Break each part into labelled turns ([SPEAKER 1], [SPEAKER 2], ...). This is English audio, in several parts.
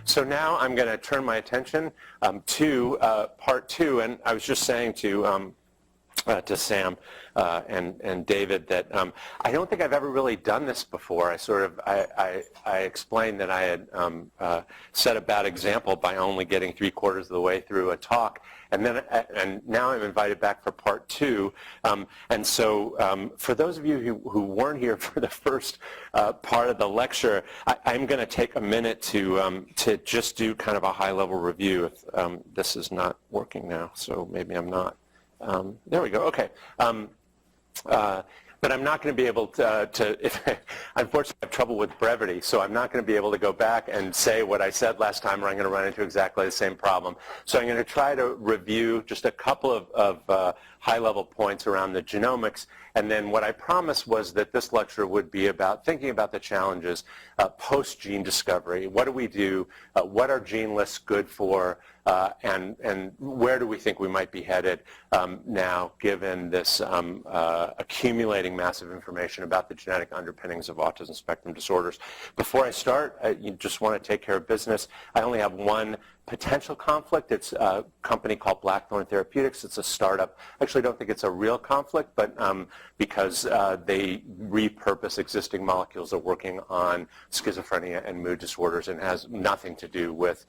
[SPEAKER 1] So now I'm going to turn my attention to part 2, and I was just saying to Sam and David that I don't think I've ever really done this before. I explained that I had set a bad example by only getting 3/4 of the way through a talk, and now I'm invited back for part 2. And so for those of you who weren't here for the first part of the lecture, I'm going to take a minute to just do kind of a high-level review. If this is not working now, so maybe I'm not. There we go. Okay. But I'm not going to be able unfortunately I have trouble with brevity, so I'm not going to be able to go back and say what I said last time, or I'm going to run into exactly the same problem. So I'm going to try to review just a couple of high-level points around the genomics, and then what I promised was that this lecture would be about thinking about the challenges post-gene discovery. What do we do? What are gene lists good for? And where do we think we might be headed now, given this accumulating massive information about the genetic underpinnings of autism spectrum disorders? Before I start, you just want to take care of business. I only have one potential conflict. It's a company called Blackthorn Therapeutics. It's a startup. I actually don't think it's a real conflict, but because they repurpose existing molecules that are working on schizophrenia and mood disorders, and has nothing to do with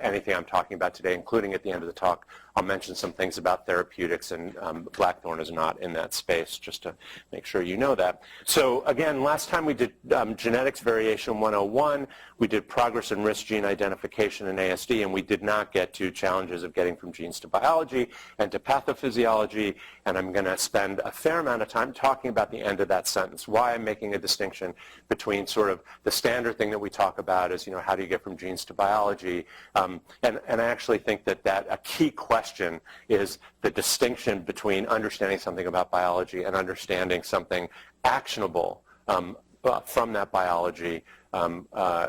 [SPEAKER 1] anything I'm talking about today, including at the end of the talk, I'll mention some things about therapeutics, and Blackthorn is not in that space, just to make sure you know that. So again, last time we did genetics variation 101, we did progress and risk gene identification in ASD, and we did not get to challenges of getting from genes to biology and to pathophysiology, and I'm going to spend a fair amount of time talking about the end of that sentence, why I'm making a distinction between sort of the standard thing that we talk about is, how do you get from genes to biology, and I actually think that a key question is the distinction between understanding something about biology and understanding something actionable from that biology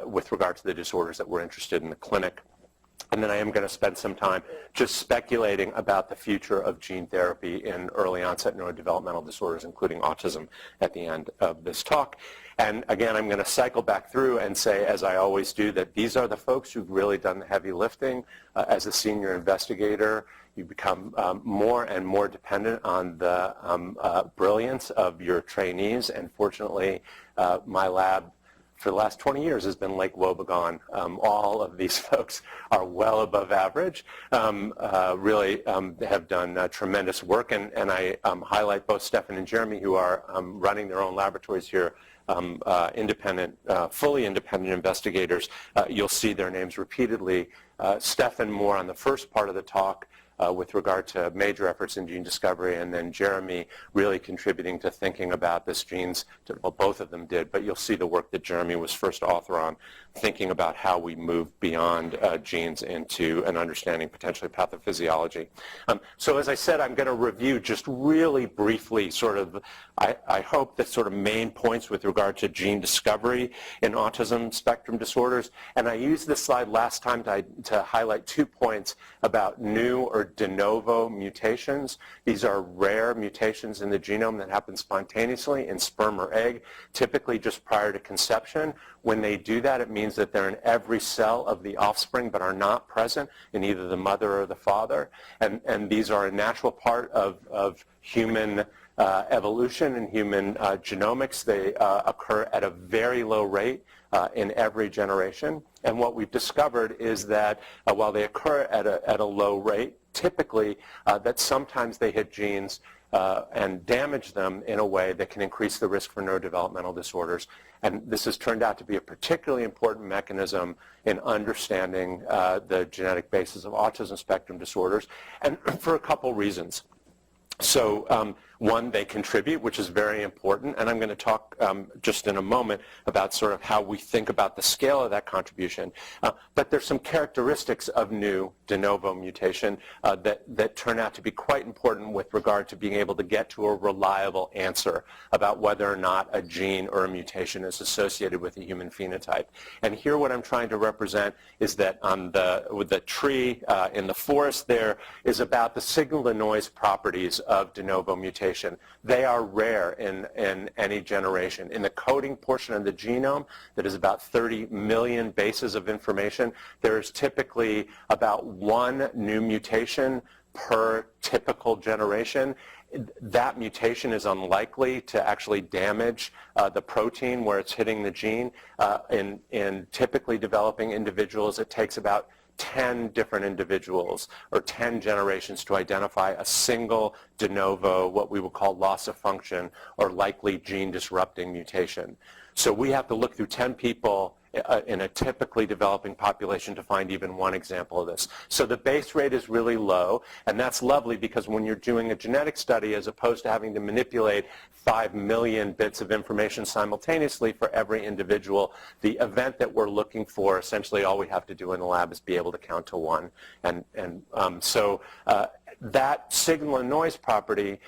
[SPEAKER 1] with regard to the disorders that we're interested in the clinic. And then I am going to spend some time just speculating about the future of gene therapy in early onset neurodevelopmental disorders, including autism, at the end of this talk. And again, I'm going to cycle back through and say, as I always do, that these are the folks who've really done the heavy lifting. As a senior investigator, you become more and more dependent on the brilliance of your trainees. And fortunately, my lab for the last 20 years has been Lake Wobegon. All of these folks are well above average, really have done tremendous work, and I highlight both Stefan and Jeremy, who are running their own laboratories here, independent, fully independent investigators. You'll see their names repeatedly. Stefan more on the first part of the talk, with regard to major efforts in gene discovery, and then Jeremy really contributing to thinking about this genes, well, both of them did, but you'll see the work that Jeremy was first author on, thinking about how we move beyond genes into an understanding potentially pathophysiology. So as I said, I'm going to review just really briefly sort of, I hope, the sort of main points with regard to gene discovery in autism spectrum disorders, and I used this slide last time to highlight 2 points about new or de novo mutations. These are rare mutations in the genome that happen spontaneously in sperm or egg, typically just prior to conception. When they do that, it means that they're in every cell of the offspring but are not present in either the mother or the father. And these are a natural part of human evolution and human genomics. They occur at a very low rate in every generation. And what we've discovered is that while they occur at a low rate, typically that sometimes they hit genes and damage them in a way that can increase the risk for neurodevelopmental disorders. And this has turned out to be a particularly important mechanism in understanding the genetic basis of autism spectrum disorders, and for a couple reasons. So one, they contribute, which is very important, and I'm going to talk just in a moment about sort of how we think about the scale of that contribution. But there's some characteristics of new de novo mutation that turn out to be quite important with regard to being able to get to a reliable answer about whether or not a gene or a mutation is associated with a human phenotype. And here what I'm trying to represent is that with the tree in the forest there is about the signal-to-noise properties of de novo mutation mutation. They are rare in any generation. In the coding portion of the genome, that is about 30 million bases of information, there is typically about one new mutation per typical generation. That mutation is unlikely to actually damage the protein where it's hitting the gene. In typically developing individuals, it takes about 10 different individuals or 10 generations to identify a single de novo, what we would call loss of function or likely gene disrupting mutation. So we have to look through 10 people in a typically developing population to find even one example of this. So the base rate is really low, and that's lovely because when you're doing a genetic study, as opposed to having to manipulate 5 million bits of information simultaneously for every individual, the event that we're looking for, essentially all we have to do in the lab is be able to count to one. So that signal and noise property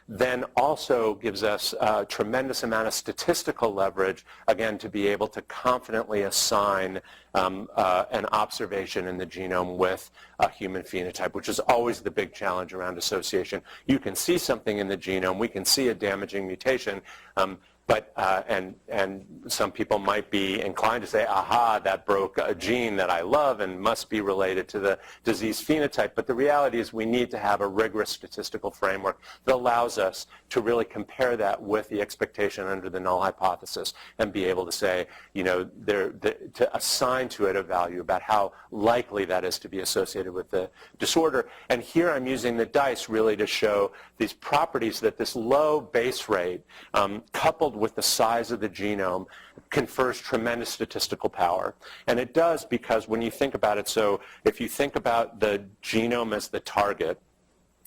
[SPEAKER 1] then also gives us a tremendous amount of statistical leverage, again, to be able to confidently assign an observation in the genome with a human phenotype, which is always the big challenge around association. You can see something in the genome, we can see a damaging mutation, and some people might be inclined to say, aha, that broke a gene that I love and must be related to the disease phenotype. But the reality is we need to have a rigorous statistical framework that allows us to really compare that with the expectation under the null hypothesis and be able to say, you know, to assign to it a value about how likely that is to be associated with the disorder. And here I'm using the dice really to show these properties that this low base rate coupled with the size of the genome confers tremendous statistical power. And it does because when you think about it, so if you think about the genome as the target,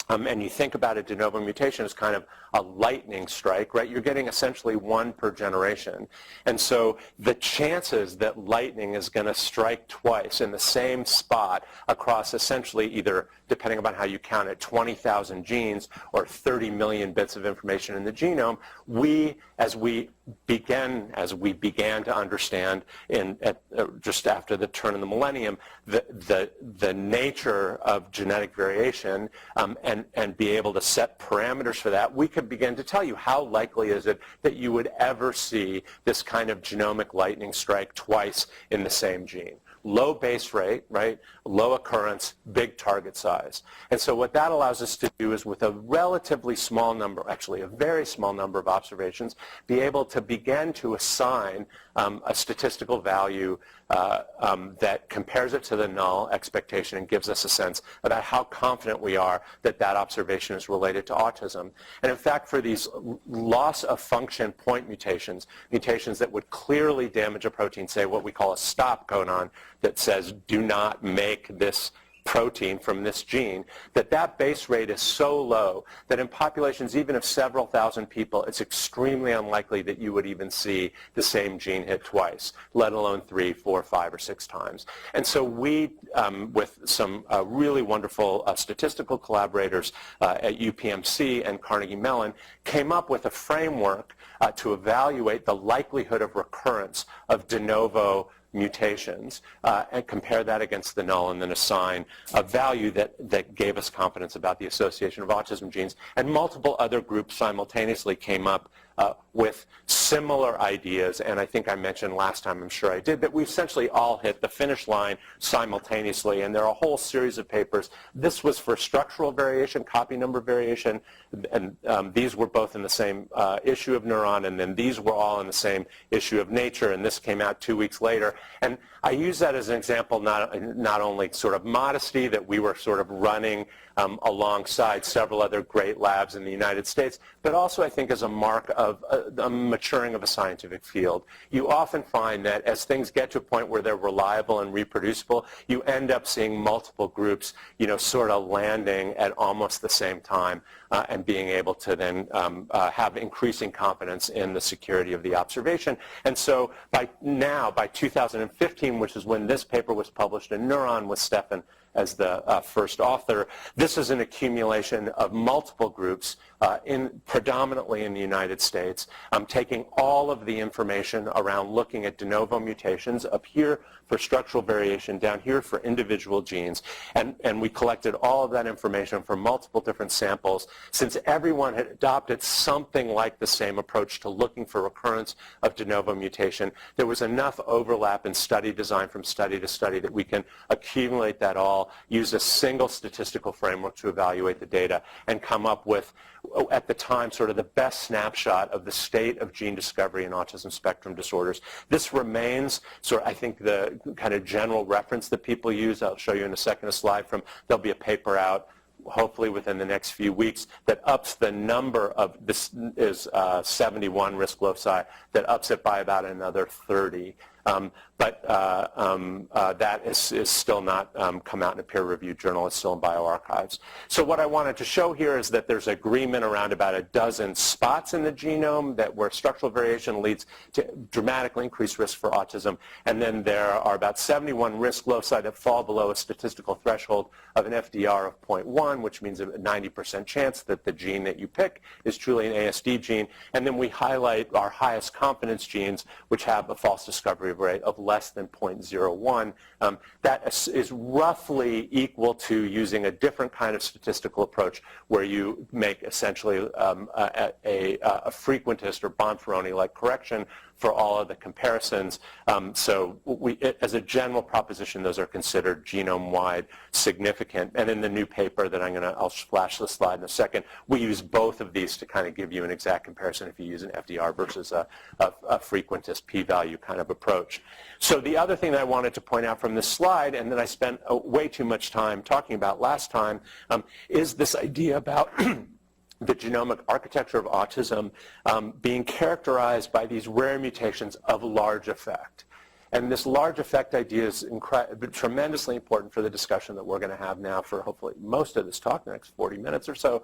[SPEAKER 1] and you think about a de novo mutation as kind of a lightning strike, right? You're getting essentially one per generation. And so the chances that lightning is going to strike twice in the same spot across essentially either, depending on how you count it, 20,000 genes or 30 million bits of information in the genome, as we began to understand just after the turn of the millennium, the nature of genetic variation and be able to set parameters for that, we could begin to tell you how likely is it that you would ever see this kind of genomic lightning strike twice in the same gene. Low base rate, right? Low occurrence, big target size. And so what that allows us to do is with a relatively small number, actually a very small number of observations, be able to begin to assign a statistical value that compares it to the null expectation and gives us a sense about how confident we are that that observation is related to autism. And in fact, for these loss of function point mutations, mutations that would clearly damage a protein, say what we call a stop codon that says do not make this protein from this gene, that base rate is so low that in populations even of several thousand people, it's extremely unlikely that you would even see the same gene hit twice, let alone 3, 4, 5, or 6 times. And so we, with some really wonderful statistical collaborators at UPMC and Carnegie Mellon, came up with a framework to evaluate the likelihood of recurrence of de novo mutations and compare that against the null and then assign a value that gave us confidence about the association of autism genes. And multiple other groups simultaneously came up with similar ideas, and I think I mentioned last time, I'm sure I did, that we essentially all hit the finish line simultaneously, and there are a whole series of papers. This was for structural variation, copy number variation, and these were both in the same issue of Neuron, and then these were all in the same issue of Nature, and this came out 2 weeks later. And I use that as an example, not only sort of modesty that we were sort of running alongside several other great labs in the United States, but also I think as a mark of a maturing of a scientific field. You often find that as things get to a point where they're reliable and reproducible, you end up seeing multiple groups, you know, sort of landing at almost the same time and being able to then have increasing confidence in the security of the observation. And so by 2015, which is when this paper was published in Neuron with Stefan as the first author, this is an accumulation of multiple groups predominantly in the United States, taking all of the information around looking at de novo mutations, up here for structural variation, down here for individual genes, and we collected all of that information from multiple different samples. Since everyone had adopted something like the same approach to looking for recurrence of de novo mutation, there was enough overlap in study design from study to study that we can accumulate that all, use a single statistical framework to evaluate the data, and come up with, at the time, sort of the best snapshot of the state of gene discovery in autism spectrum disorders. This remains sort of, I think, the kind of general reference that people use. I'll show you in a second a slide from, there'll be a paper out hopefully within the next few weeks that ups the number of, this is 71 risk loci, that ups it by about another 30. But that is still not come out in a peer-reviewed journal. It's still in bioarchives. So what I wanted to show here is that there's agreement around about a dozen spots in the genome that where structural variation leads to dramatically increased risk for autism. And then there are about 71 risk loci that fall below a statistical threshold of an FDR of 0.1, which means a 90% chance that the gene that you pick is truly an ASD gene. And then we highlight our highest confidence genes, which have a false discovery rate of less than 0.01. That is roughly equal to using a different kind of statistical approach where you make essentially a frequentist or Bonferroni-like correction for all of the comparisons. So as a general proposition, those are considered genome-wide significant. And in the new paper that I'll flash the slide in a second, we use both of these to kind of give you an exact comparison if you use an FDR versus a frequentist p-value kind of approach. So the other thing that I wanted to point out from this slide, and that I spent way too much time talking about last time, is this idea about the genomic architecture of autism being characterized by these rare mutations of large effect. And this large effect idea is tremendously important for the discussion that we're going to have now for hopefully most of this talk, the next 40 minutes or so,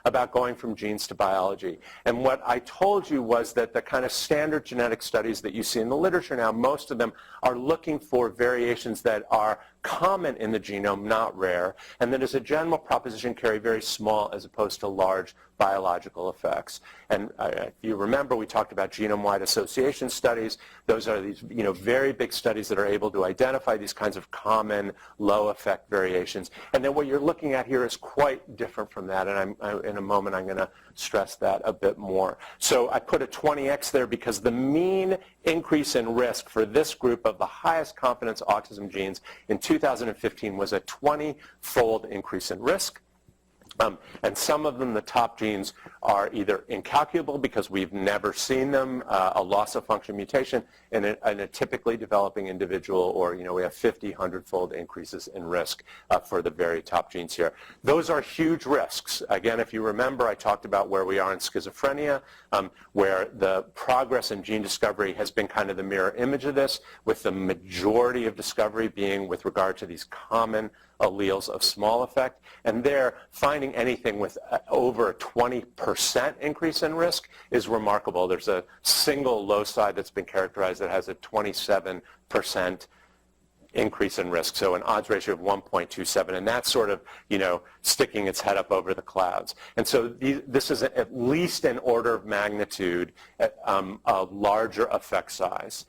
[SPEAKER 1] about going from genes to biology. And what I told you was that the kind of standard genetic studies that you see in the literature now, most of them are looking for variations that are common in the genome, not rare, and that as a general proposition carry very small as opposed to large biological effects. And if you remember, we talked about genome-wide association studies. Those are these very big studies that are able to identify these kinds of common low-effect variations. And then what you're looking at here is quite different from that, and in a moment I'm going to stress that a bit more. So I put a 20x there because the mean increase in risk for this group of the highest confidence autism genes in 2015 was a 20-fold increase in risk. And some of them, the top genes, are either incalculable because we've never seen them, a loss of function mutation in a typically developing individual, or we have 50, 100-fold increases in risk for the very top genes here. Those are huge risks. Again, if you remember, I talked about where we are in schizophrenia, where the progress in gene discovery has been kind of the mirror image of this, with the majority of discovery being with regard to these common alleles of small effect. And there, finding anything with over a 20% increase in risk is remarkable. There's a single loci that's been characterized that has a 27% increase in risk, so an odds ratio of 1.27, and that's sort of, sticking its head up over the clouds. And so this is at least an order of magnitude a larger effect size.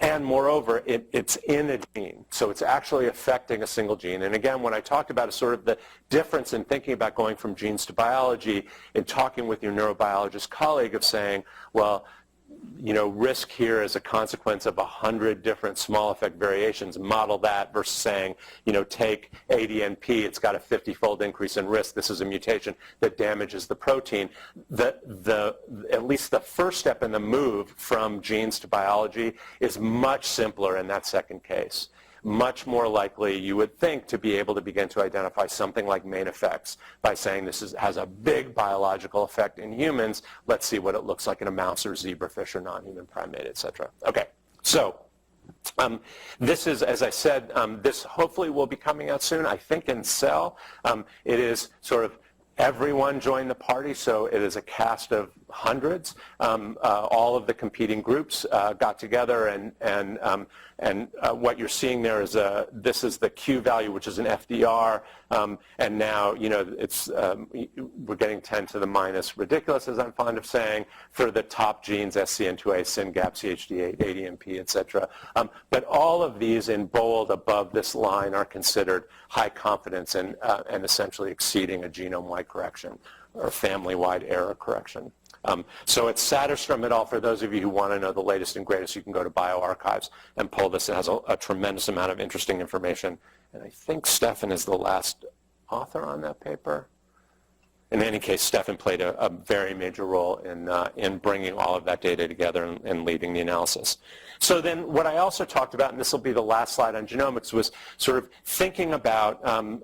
[SPEAKER 1] And moreover, it's in a gene, so it's actually affecting a single gene. And again, when I talked about sort of the difference in thinking about going from genes to biology, in talking with your neurobiologist colleague of saying, well, risk here is a consequence of 100 different small effect variations, model that, versus saying, take ADNP, it's got a 50-fold increase in risk, this is a mutation that damages the protein. At least the first step in the move from genes to biology is much simpler in that second case. Much more likely, you would think, to be able to begin to identify something like main effects by saying this has a big biological effect in humans. Let's see what it looks like in a mouse or zebrafish or non-human primate, et cetera. Okay, so this is, as I said, this hopefully will be coming out soon, I think in Cell. It is sort of everyone joined the party, so it is a cast of hundreds. All of the competing groups got together, and what you're seeing there is this is the Q value, which is an FDR, and now it's we're getting 10 to the minus ridiculous, as I'm fond of saying, for the top genes: SCN2A, SYNGAP, CHD8, ADMP, etc. But all of these in bold above this line are considered high confidence and essentially exceeding a genome-wide correction or family-wide error correction. So it's Satterstrom et al. For those of you who want to know the latest and greatest, you can go to bioRxives and pull this. It has a tremendous amount of interesting information. And I think Stefan is the last author on that paper. In any case, Stefan played a very major role in bringing all of that data together and leading the analysis. So then what I also talked about, and this will be the last slide on genomics, was sort of thinking about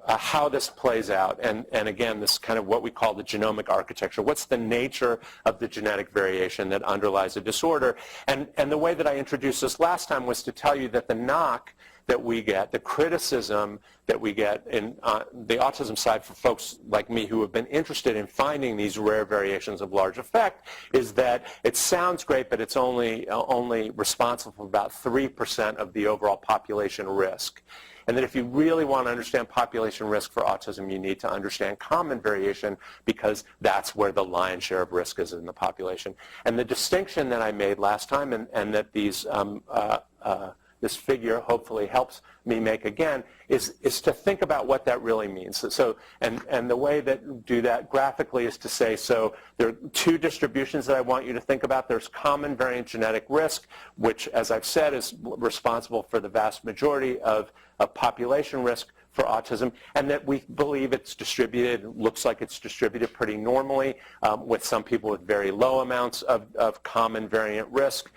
[SPEAKER 1] how this plays out. And again, this is kind of what we call the genomic architecture. What's the nature of the genetic variation that underlies a disorder? And the way that I introduced this last time was to tell you that the knock that we get, the criticism that we get in the autism side for folks like me who have been interested in finding these rare variations of large effect, is that it sounds great, but it's only responsible for about 3% of the overall population risk. And that if you really want to understand population risk for autism, you need to understand common variation, because that's where the lion's share of risk is in the population. And the distinction that I made last time, and that these this figure hopefully helps me make again, is to think about what that really means. So, and the way that do that graphically is to say, so there are two distributions that I want you to think about. There's common variant genetic risk, which, as I've said, is responsible for the vast majority of population risk for autism, and that we believe it's distributed, looks like it's distributed pretty normally, with some people with very low amounts of common variant risk,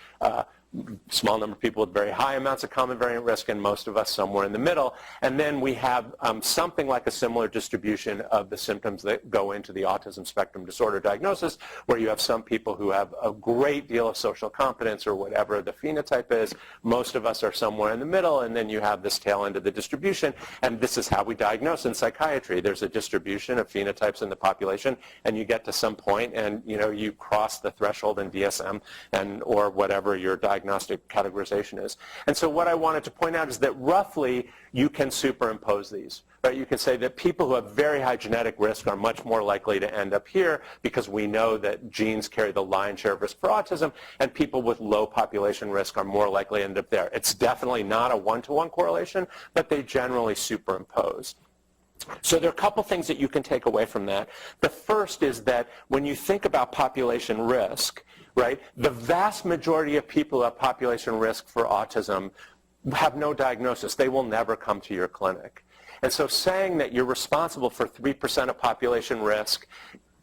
[SPEAKER 1] small number of people with very high amounts of common variant risk, and most of us somewhere in the middle. And then we have something like a similar distribution of the symptoms that go into the autism spectrum disorder diagnosis, where you have some people who have a great deal of social competence or whatever the phenotype is. Most of us are somewhere in the middle, and then you have this tail end of the distribution, and this is how we diagnose in psychiatry. There's a distribution of phenotypes in the population, and you get to some point, and you cross the threshold in DSM or whatever your diagnostic categorization is. And so what I wanted to point out is that roughly you can superimpose these. Right? You can say that people who have very high genetic risk are much more likely to end up here, because we know that genes carry the lion's share of risk for autism, and people with low population risk are more likely to end up there. It's definitely not a one-to-one correlation, but they generally superimpose. So there are a couple things that you can take away from that. The first is that when you think about population risk, right, the vast majority of people who have population risk for autism have no diagnosis. They will never come to your clinic. And so saying that you're responsible for 3% of population risk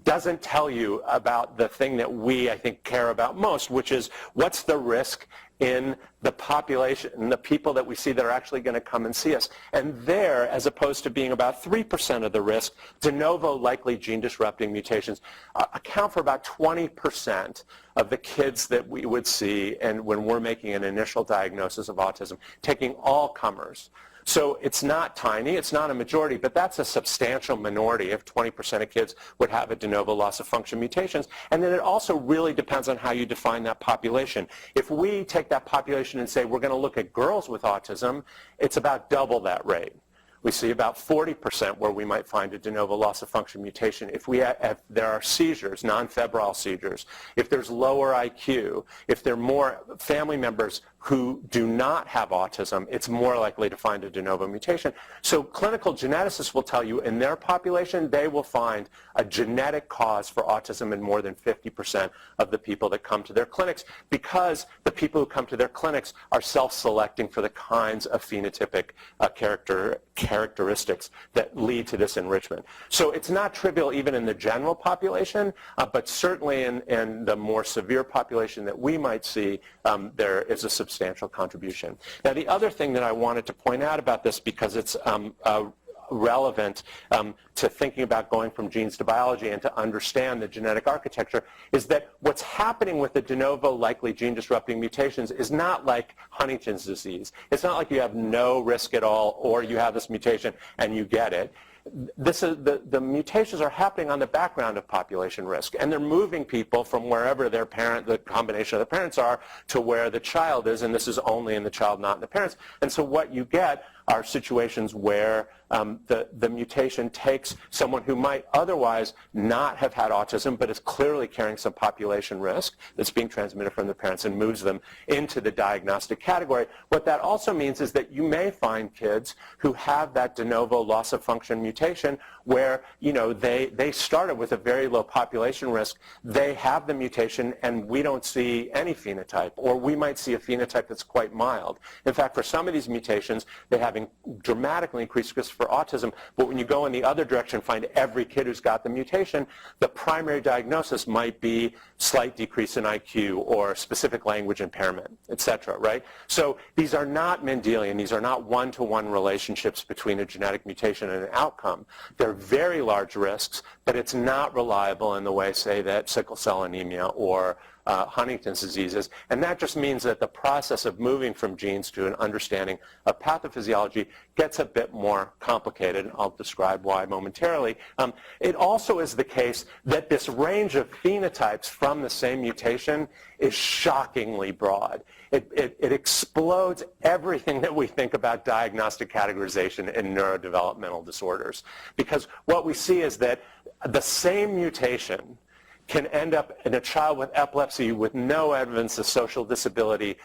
[SPEAKER 1] doesn't tell you about the thing that we, I think, care about most, which is what's the risk in the population, and the people that we see that are actually going to come and see us. And there, as opposed to being about 3% of the risk, de novo likely gene-disrupting mutations account for about 20% of the kids that we would see, and when we're making an initial diagnosis of autism, taking all comers. So it's not tiny, it's not a majority, but that's a substantial minority if 20% of kids would have a de novo loss of function mutations. And then it also really depends on how you define that population. If we take that population and say we're going to look at girls with autism, it's about double that rate. We see about 40% where we might find a de novo loss of function mutation. If there are seizures, non-febrile seizures, if there's lower IQ, if there are more family members who do not have autism, it's more likely to find a de novo mutation. So clinical geneticists will tell you in their population, they will find a genetic cause for autism in more than 50% of the people that come to their clinics, because the people who come to their clinics are self-selecting for the kinds of phenotypic characteristics that lead to this enrichment. So it's not trivial even in the general population, but certainly in the more severe population that we might see, there is a substantial contribution. Now, the other thing that I wanted to point out about this, because it's relevant to thinking about going from genes to biology and to understand the genetic architecture, is that what's happening with the de novo likely gene-disrupting mutations is not like Huntington's disease. It's not like you have no risk at all, or you have this mutation and you get it. the mutations are happening on the background of population risk, and they're moving people from wherever their parent, the combination of the parents are, to where the child is, and this is only in the child, not in the parents. And so what you get are situations where the mutation takes someone who might otherwise not have had autism but is clearly carrying some population risk that's being transmitted from the parents and moves them into the diagnostic category. What that also means is that you may find kids who have that de novo loss of function mutation where, you know, they started with a very low population risk, they have the mutation, and we don't see any phenotype, or we might see a phenotype that's quite mild. In fact, for some of these mutations, they have dramatically increased risk for autism, but when you go in the other direction, find every kid who's got the mutation, the primary diagnosis might be slight decrease in IQ or specific language impairment, etc., right? So these are not Mendelian, these are not one-to-one relationships between a genetic mutation and an outcome. They're very large risks, but it's not reliable in the way, say, that sickle cell anemia or Huntington's disease is. And that just means that the process of moving from genes to an understanding of pathophysiology gets a bit more complicated, and I'll describe why momentarily. It also is the case that this range of phenotypes from the same mutation is shockingly broad. It explodes everything that we think about diagnostic categorization in neurodevelopmental disorders. Because what we see is that the same mutation can end up in a child with epilepsy with no evidence of social disability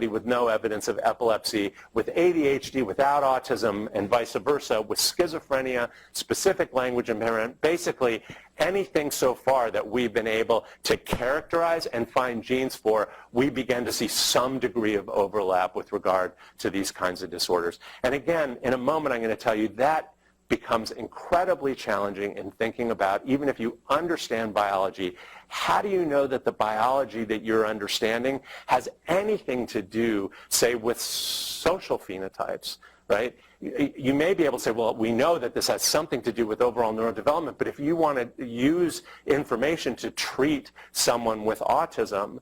[SPEAKER 1] with no evidence of epilepsy, with ADHD without autism, and vice versa, with schizophrenia, specific language impairment, basically anything so far that we've been able to characterize and find genes for, we begin to see some degree of overlap with regard to these kinds of disorders. And again, in a moment I'm going to tell you that becomes incredibly challenging in thinking about, even if you understand biology, how do you know that the biology that you're understanding has anything to do, say, with social phenotypes, right? You may be able to say, well, we know that this has something to do with overall neurodevelopment, but if you want to use information to treat someone with autism,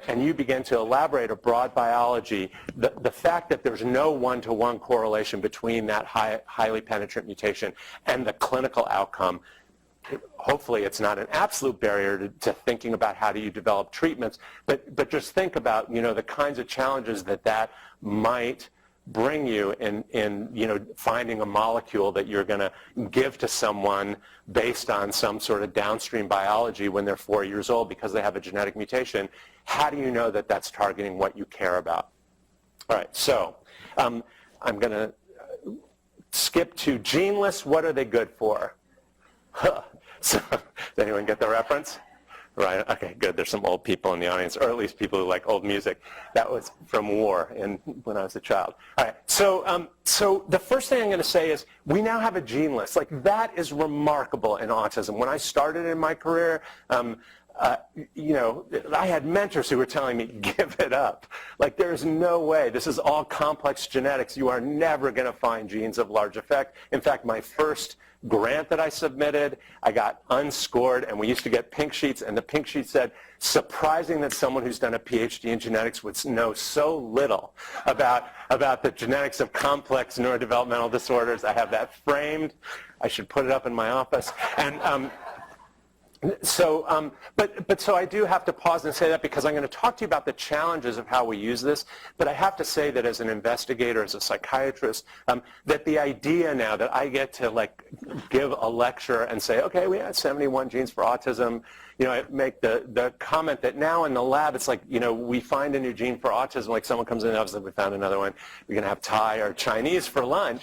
[SPEAKER 1] and you begin to elaborate a broad biology, the fact that there's no one-to-one correlation between that highly penetrant mutation and the clinical outcome, hopefully it's not an absolute barrier to thinking about how do you develop treatments, but just think about, you know, the kinds of challenges that might bring you in you know, finding a molecule that you're going to give to someone based on some sort of downstream biology when they're 4 years old because they have a genetic mutation. How do you know that that's targeting what you care about? All right, so I'm going to skip to gene lists. What are they good for? So, does anyone get the reference? Right, okay, good. There's some old people in the audience, or at least people who like old music. That was from war when I was a child. All right, so the first thing I'm going to say is we now have a gene list. Like, that is remarkable in autism. When I started in my career, you know, I had mentors who were telling me, give it up. Like, there's no way. This is all complex genetics. You are never going to find genes of large effect. In fact, my first grant that I submitted, I got unscored, and we used to get pink sheets, and the pink sheet said, surprising that someone who's done a PhD in genetics would know so little about the genetics of complex neurodevelopmental disorders. I have that framed. I should put it up in my office. And so I do have to pause and say that because I'm going to talk to you about the challenges of how we use this, but I have to say that as an investigator, as a psychiatrist, that the idea now that I get to, like, give a lecture and say, okay, we had 71 genes for autism, you know, I make the comment that now in the lab, it's like, you know, we find a new gene for autism, like someone comes in and says, we found another one, we're going to have Thai or Chinese for lunch.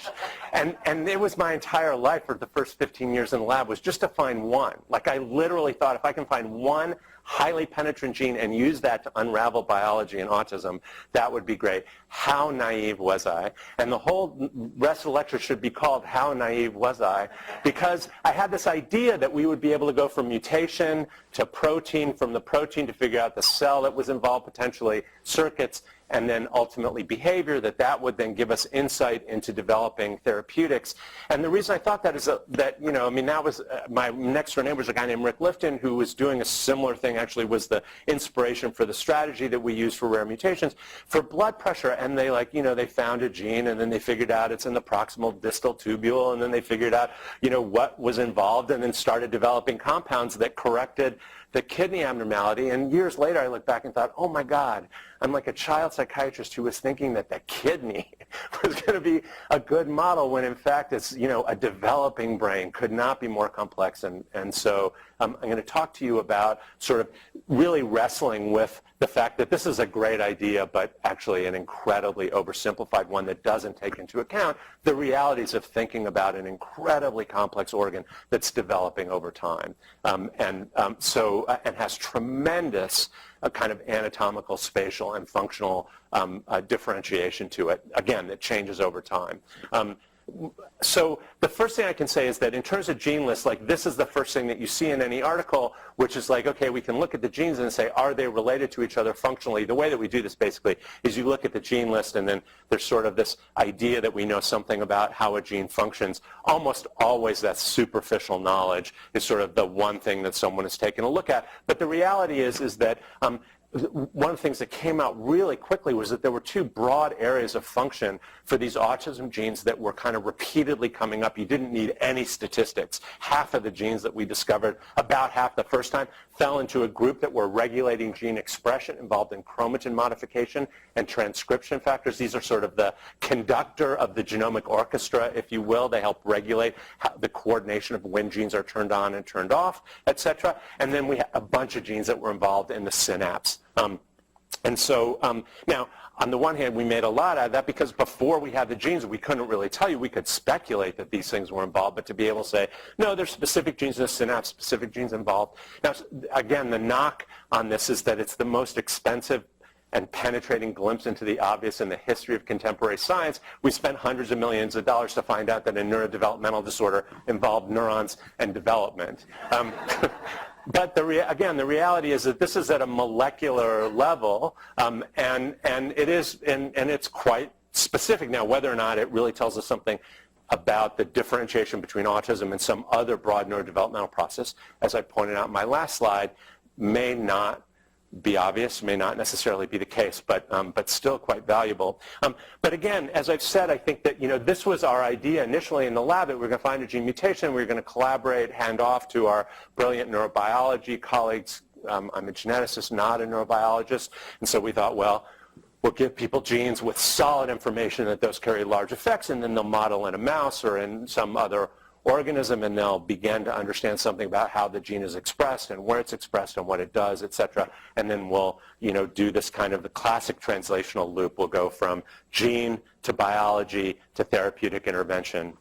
[SPEAKER 1] And it was my entire life for the first 15 years in the lab was just to find one. Like, I literally thought if I can find one highly penetrant gene and use that to unravel biology in autism, that would be great. How naive was I? And the whole rest of the lecture should be called How Naive Was I? Because I had this idea that we would be able to go from mutation to protein, from the protein to figure out the cell that was involved potentially, circuits, and then ultimately behavior, that would then give us insight into developing therapeutics. And the reason I thought that is that, you know, I mean, that was my next door neighbor was a guy named Rick Lifton, who was doing a similar thing, actually was the inspiration for the strategy that we use for rare mutations for blood pressure. And they, like, you know, they found a gene, and then they figured out it's in the proximal distal tubule, and then they figured out, you know, what was involved, and then started developing compounds that corrected the kidney abnormality. And years later, I looked back and thought, oh my God, I'm like a child psychiatrist who was thinking that the kidney was going to be a good model, when in fact it's, you know, a developing brain could not be more complex. And so I'm going to talk to you about sort of really wrestling with the fact that this is a great idea, but actually an incredibly oversimplified one that doesn't take into account the realities of thinking about an incredibly complex organ that's developing over time, and has tremendous kind of anatomical, spatial, and functional differentiation to it, again, that changes over time. So the first thing I can say is that in terms of gene lists, like, this is the first thing that you see in any article, which is like, okay, we can look at the genes and say, are they related to each other functionally? The way that we do this basically is you look at the gene list, and then there's sort of this idea that we know something about how a gene functions. Almost always that superficial knowledge is sort of the one thing that someone is taking a look at. But the reality is that one of the things that came out really quickly was that there were two broad areas of function for these autism genes that were kind of repeatedly coming up. You didn't need any statistics. Half of the genes that we discovered, about half the first time, fell into a group that were regulating gene expression involved in chromatin modification and transcription factors. These are sort of the conductor of the genomic orchestra, if you will. They help regulate the coordination of when genes are turned on and turned off, et cetera. And then we had a bunch of genes that were involved in the synapse. And so now, on the one hand, we made a lot out of that because before we had the genes, we couldn't really tell you. We could speculate that these things were involved, but to be able to say, no, there's specific genes in the synapse, specific genes involved. Now, again, the knock on this is that it's the most expensive and penetrating glimpse into the obvious in the history of contemporary science. We spent hundreds of millions of dollars to find out that a neurodevelopmental disorder involved neurons and development. But again, the reality is that this is at a molecular level, and it's quite specific. Now, whether or not it really tells us something about the differentiation between autism and some other broad neurodevelopmental process, as I pointed out in my last slide, may not be obvious, may not necessarily be the case, but still quite valuable. But again, as I've said, I think that, you know, this was our idea initially in the lab, that we were going to find a gene mutation, we were going to collaborate, hand off to our brilliant neurobiology colleagues. I'm a geneticist, not a neurobiologist, and so we thought, well, we'll give people genes with solid information that those carry large effects, and then they'll model in a mouse or in some other organism, and they'll begin to understand something about how the gene is expressed and where it's expressed and what it does, et cetera. And then we'll, you know, do this kind of the classic translational loop. We'll go from gene to biology to therapeutic intervention.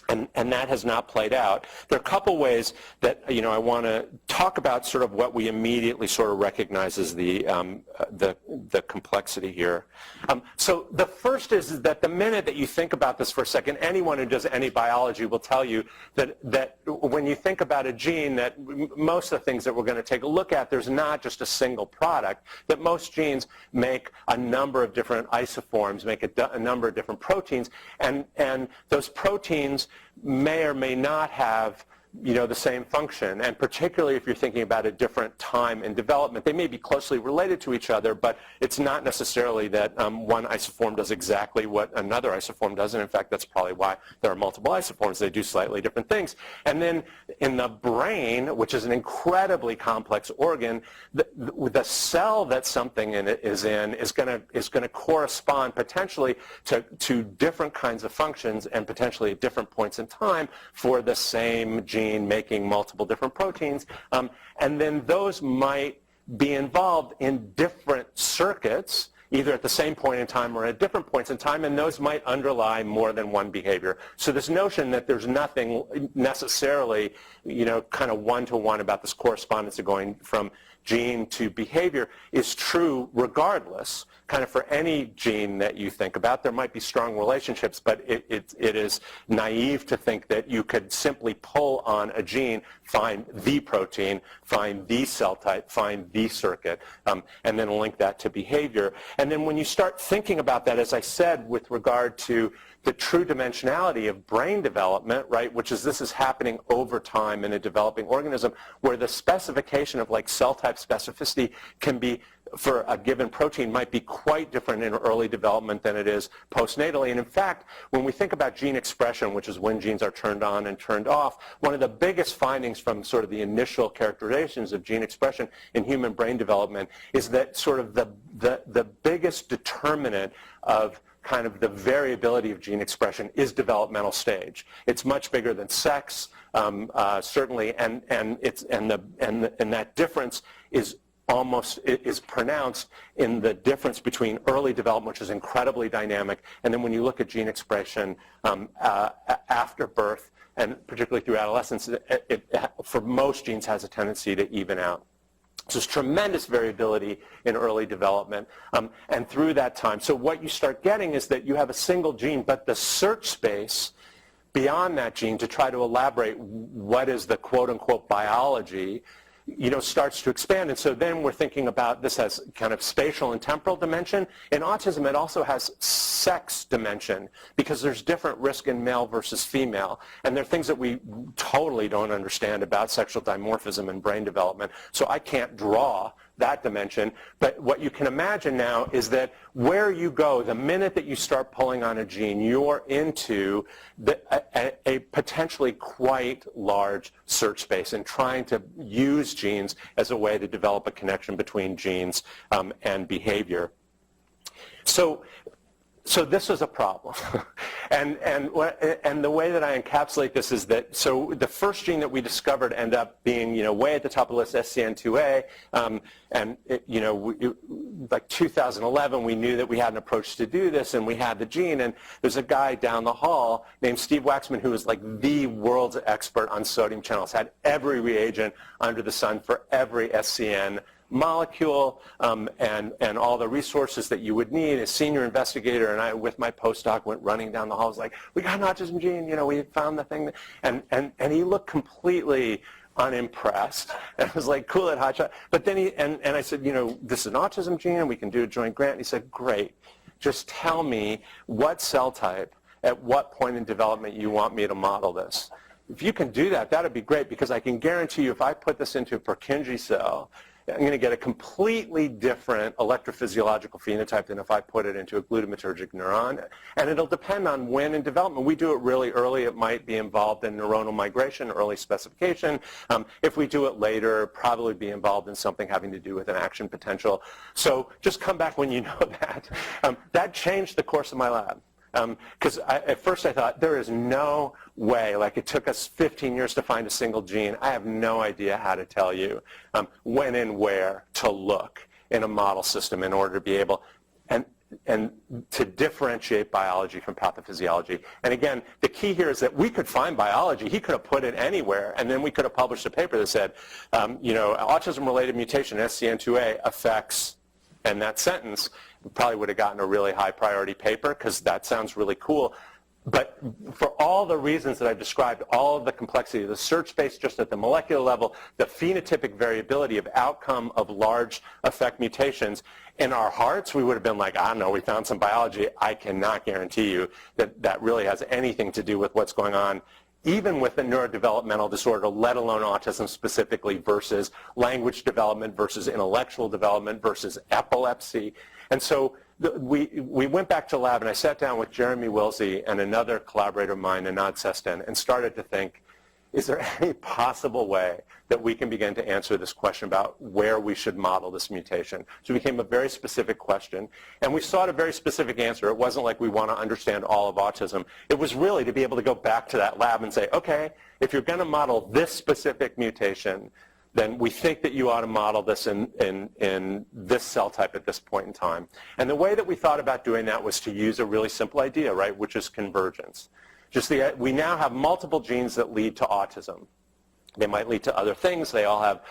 [SPEAKER 1] And that has not played out. There are a couple ways that, you know, I want to talk about sort of what we immediately sort of recognize as the complexity here. So the first is that the minute that you think about this for a second, anyone who does any biology will tell you that when you think about a gene, that most of the things that we're going to take a look at, there's not just a single product, that most genes make a number of different isoforms, make a number of different proteins, and those proteins may or may not have, you know, the same function, and particularly if you're thinking about a different time in development. They may be closely related to each other, but it's not necessarily that one isoform does exactly what another isoform does, and in fact that's probably why there are multiple isoforms. They do slightly different things. And then in the brain, which is an incredibly complex organ, the cell that something in it is going to correspond potentially to different kinds of functions and potentially at different points in time for the same gene making multiple different proteins, and then those might be involved in different circuits, either at the same point in time or at different points in time, and those might underlie more than one behavior. So this notion that there's nothing necessarily, you know, kind of one-to-one about this correspondence of going from gene to behavior is true regardless. Kind of for any gene that you think about, there might be strong relationships, but it is naive to think that you could simply pull on a gene, find the protein, find the cell type, find the circuit, and then link that to behavior. And then when you start thinking about that, as I said, with regard to the true dimensionality of brain development, right, which is this is happening over time in a developing organism, where the specification of like cell type specificity can be, for a given protein, might be quite different in early development than it is postnatally. And in fact, when we think about gene expression, which is when genes are turned on and turned off, one of the biggest findings from sort of the initial characterizations of gene expression in human brain development is that sort of the biggest determinant of kind of the variability of gene expression is developmental stage. It's much bigger than sex, certainly, and that difference is pronounced in the difference between early development, which is incredibly dynamic, and then when you look at gene expression after birth, and particularly through adolescence, it for most genes has a tendency to even out. So there's tremendous variability in early development, and through that time. So what you start getting is that you have a single gene, but the search space beyond that gene to try to elaborate what is the quote-unquote biology, starts to expand. And so then we're thinking about this as kind of spatial and temporal dimension. In autism, it also has sex dimension, because there's different risk in male versus female. And there are things that we totally don't understand about sexual dimorphism and brain development. So I can't draw that dimension. But what you can imagine now is that where you go, the minute that you start pulling on a gene, you're into a potentially quite large search space and trying to use genes as a way to develop a connection between genes and behavior. So this is a problem. and the way that I encapsulate this is that, so the first gene that we discovered ended up being, way at the top of the list, SCN2A, like 2011, we knew that we had an approach to do this, and we had the gene, and there's a guy down the hall named Steve Waxman who is like the world's expert on sodium channels, had every reagent under the sun for every SCN molecule, and all the resources that you would need. A senior investigator and I, with my postdoc, went running down the hall. I was like, we got an autism gene, we found the thing. And he looked completely unimpressed. And I was like, cool, it hotshot. But then and I said, this is an autism gene, and we can do a joint grant. And he said, great. Just tell me what cell type, at what point in development you want me to model this. If you can do that, that'd be great, because I can guarantee you if I put this into a Purkinje cell, I'm going to get a completely different electrophysiological phenotype than if I put it into a glutamatergic neuron. And it'll depend on when in development. We do it really early. It might be involved in neuronal migration, early specification. If we do it later, probably be involved in something having to do with an action potential. So just come back when you know that. That changed the course of my lab. Because at first I thought, there is no way, like it took us 15 years to find a single gene. I have no idea how to tell you when and where to look in a model system in order to be able and to differentiate biology from pathophysiology. And again, the key here is that we could find biology. He could have put it anywhere, and then we could have published a paper that said, autism-related mutation, SCN2A, affects, and that sentence, we probably would have gotten a really high priority paper, because that sounds really cool. But for all the reasons that I've described, all of the complexity of the search space just at the molecular level, the phenotypic variability of outcome of large effect mutations, in our hearts we would have been like, I don't know, we found some biology. I cannot guarantee you that that really has anything to do with what's going on, even with a neurodevelopmental disorder, let alone autism specifically, versus language development versus intellectual development versus epilepsy. And so we went back to the lab, and I sat down with Jeremy Wilsey and another collaborator of mine, Manoj Cheston, and started to think, is there any possible way that we can begin to answer this question about where we should model this mutation? So it became a very specific question, and we sought a very specific answer. It wasn't like we want to understand all of autism. It was really to be able to go back to that lab and say, okay, if you're going to model this specific mutation, then we think that you ought to model this in this cell type at this point in time. And the way that we thought about doing that was to use a really simple idea, right, which is convergence. We now have multiple genes that lead to autism. They might lead to other things. They all have,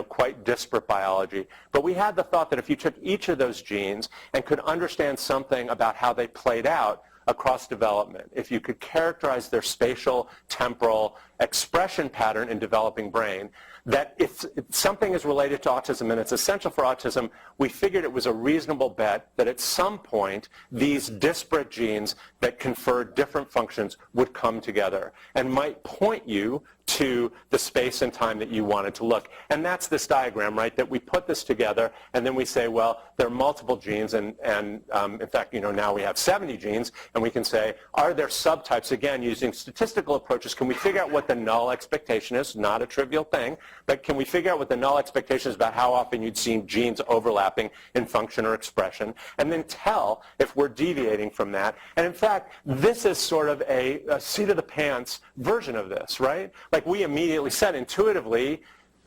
[SPEAKER 1] quite disparate biology. But we had the thought that if you took each of those genes and could understand something about how they played out across development, if you could characterize their spatial, temporal expression pattern in developing brain, that if something is related to autism and it's essential for autism, we figured it was a reasonable bet that at some point these disparate genes that confer different functions would come together and might point you to the space and time that you wanted to look. And that's this diagram, right, that we put this together and then we say, well, there are multiple genes and in fact, now we have 70 genes, and we can say, are there subtypes? Again, using statistical approaches, can we figure out what the null expectation is? Not a trivial thing, but can we figure out what the null expectation is about how often you'd seen genes overlapping in function or expression, and then tell if we're deviating from that. And in fact, this is sort of a seat of the pants version of this, right? Like we immediately said intuitively,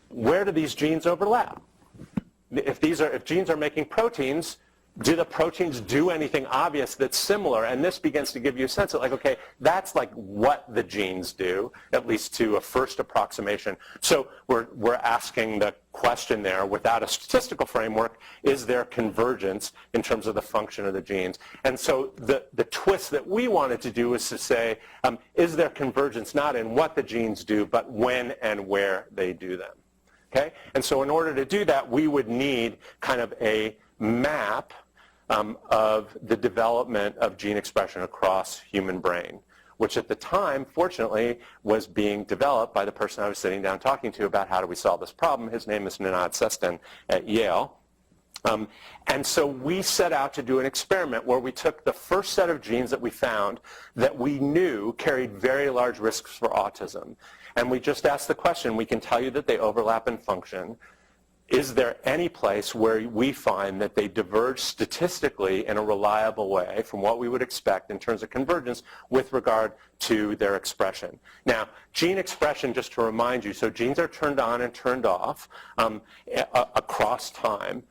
[SPEAKER 1] where do these genes overlap? If genes are making proteins, do the proteins do anything obvious that's similar? And this begins to give you a sense of like, okay, that's like what the genes do, at least to a first approximation. So we're asking the question there, without a statistical framework, is there convergence in terms of the function of the genes? And so the twist that we wanted to do is to say, is there convergence not in what the genes do, but when and where they do them? Okay? And so in order to do that, we would need kind of a map of the development of gene expression across human brain, which at the time, fortunately, was being developed by the person I was sitting down talking to about how do we solve this problem. His name is Manoj Cheston at Yale. And so we set out to do an experiment where we took the first set of genes that we found that we knew carried very large risks for autism. And we just asked the question, we can tell you that they overlap in function. Is there any place where we find that they diverge statistically in a reliable way from what we would expect in terms of convergence with regard to their expression? Now, gene expression, just to remind you, so genes are turned on and turned off across time,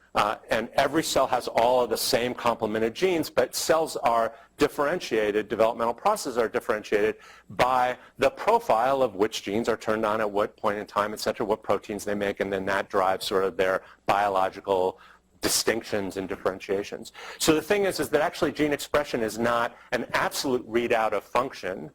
[SPEAKER 1] and every cell has all of the same complemented genes, but cells are differentiated, developmental processes are differentiated by the profile of which genes are turned on at what point in time, et cetera, what proteins they make, and then that drives sort of their biological distinctions and differentiations. So the thing is that actually gene expression is not an absolute readout of function.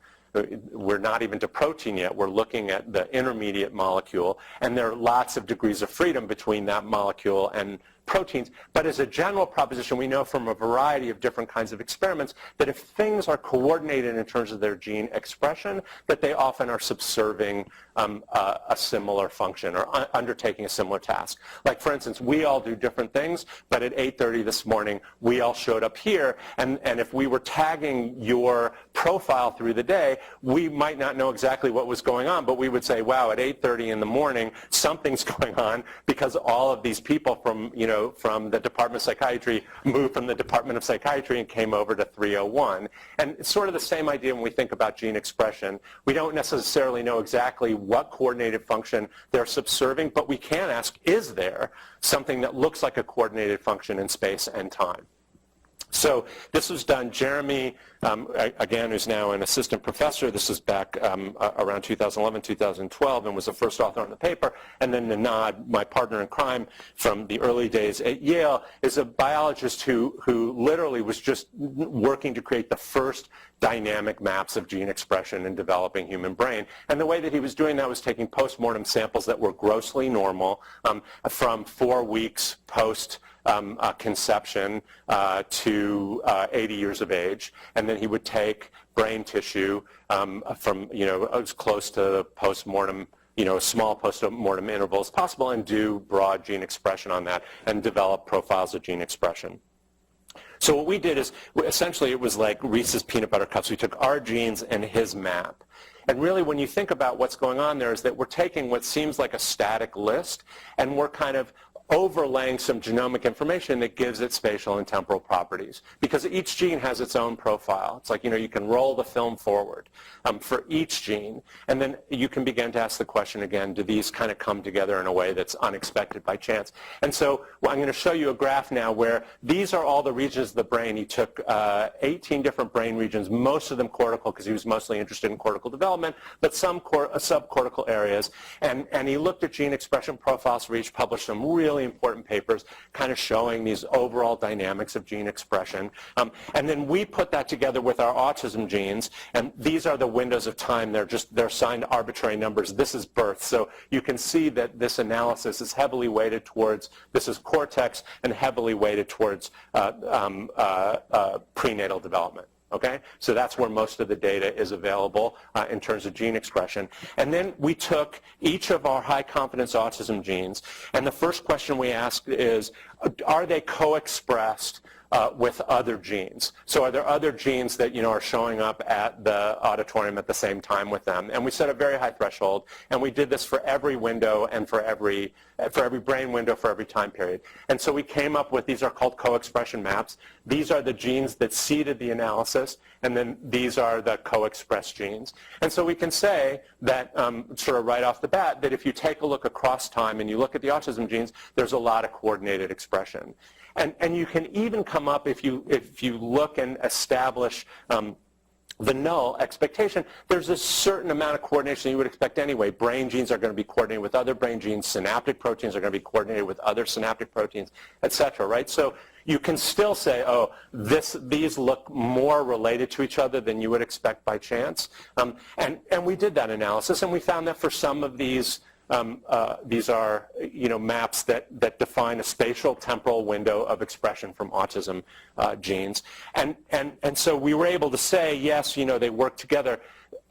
[SPEAKER 1] We're not even to protein yet. We're looking at the intermediate molecule, and there are lots of degrees of freedom between that molecule and proteins. But as a general proposition, we know from a variety of different kinds of experiments that if things are coordinated in terms of their gene expression, that they often are subserving a similar function or undertaking a similar task. Like, for instance, we all do different things, but at 8:30 this morning, we all showed up here, and if we were tagging your profile through the day, we might not know exactly what was going on, but we would say, wow, at 8:30 in the morning, something's going on because all of these people from the Department of Psychiatry moved from the Department of Psychiatry and came over to 301. And it's sort of the same idea when we think about gene expression. We don't necessarily know exactly what coordinated function they're subserving, but we can ask, is there something that looks like a coordinated function in space and time? So this was done. Jeremy, again, who's now an assistant professor, this was back around 2011, 2012, and was the first author on the paper. And then Manoj, my partner in crime from the early days at Yale, is a biologist who literally was just working to create the first dynamic maps of gene expression in developing human brain. And the way that he was doing that was taking postmortem samples that were grossly normal from 4 weeks post conception to 80 years of age, and then he would take brain tissue from as close to postmortem, small postmortem interval as possible, and do broad gene expression on that and develop profiles of gene expression. So what we did is, essentially it was like Reese's peanut butter cups. We took our genes and his map. And really when you think about what's going on there is that we're taking what seems like a static list and we're kind of overlaying some genomic information that gives it spatial and temporal properties. Because each gene has its own profile. It's like, you can roll the film forward for each gene, and then you can begin to ask the question again, do these kind of come together in a way that's unexpected by chance? And so I'm going to show you a graph now where these are all the regions of the brain. He took 18 different brain regions, most of them cortical because he was mostly interested in cortical development, but some subcortical areas, and he looked at gene expression profiles for each, published some really important papers kind of showing these overall dynamics of gene expression. And then we put that together with our autism genes, and these are the windows of time. They're assigned arbitrary numbers. This is birth. So you can see that this analysis is heavily weighted towards, this is cortex, and heavily weighted towards prenatal development. Okay, so that's where most of the data is available in terms of gene expression. And then we took each of our high-confidence autism genes, and the first question we asked is, are they co-expressed with other genes? So are there other genes that are showing up at the auditorium at the same time with them? And we set a very high threshold, and we did this for every window and for every brain window for every time period. And so we came up with, these are called co-expression maps. These are the genes that seeded the analysis, and then these are the co-expressed genes. And so we can say that, sort of right off the bat, that if you take a look across time and you look at the autism genes, there's a lot of coordinated expression. And you can even come up, if you look and establish the null expectation, there's a certain amount of coordination you would expect anyway. Brain genes are going to be coordinated with other brain genes. Synaptic proteins are going to be coordinated with other synaptic proteins, et cetera, right? So you can still say, oh, these look more related to each other than you would expect by chance. And we did that analysis, and we found that for some of these are maps that define a spatial temporal window of expression from autism genes, and so we were able to say yes, they work together.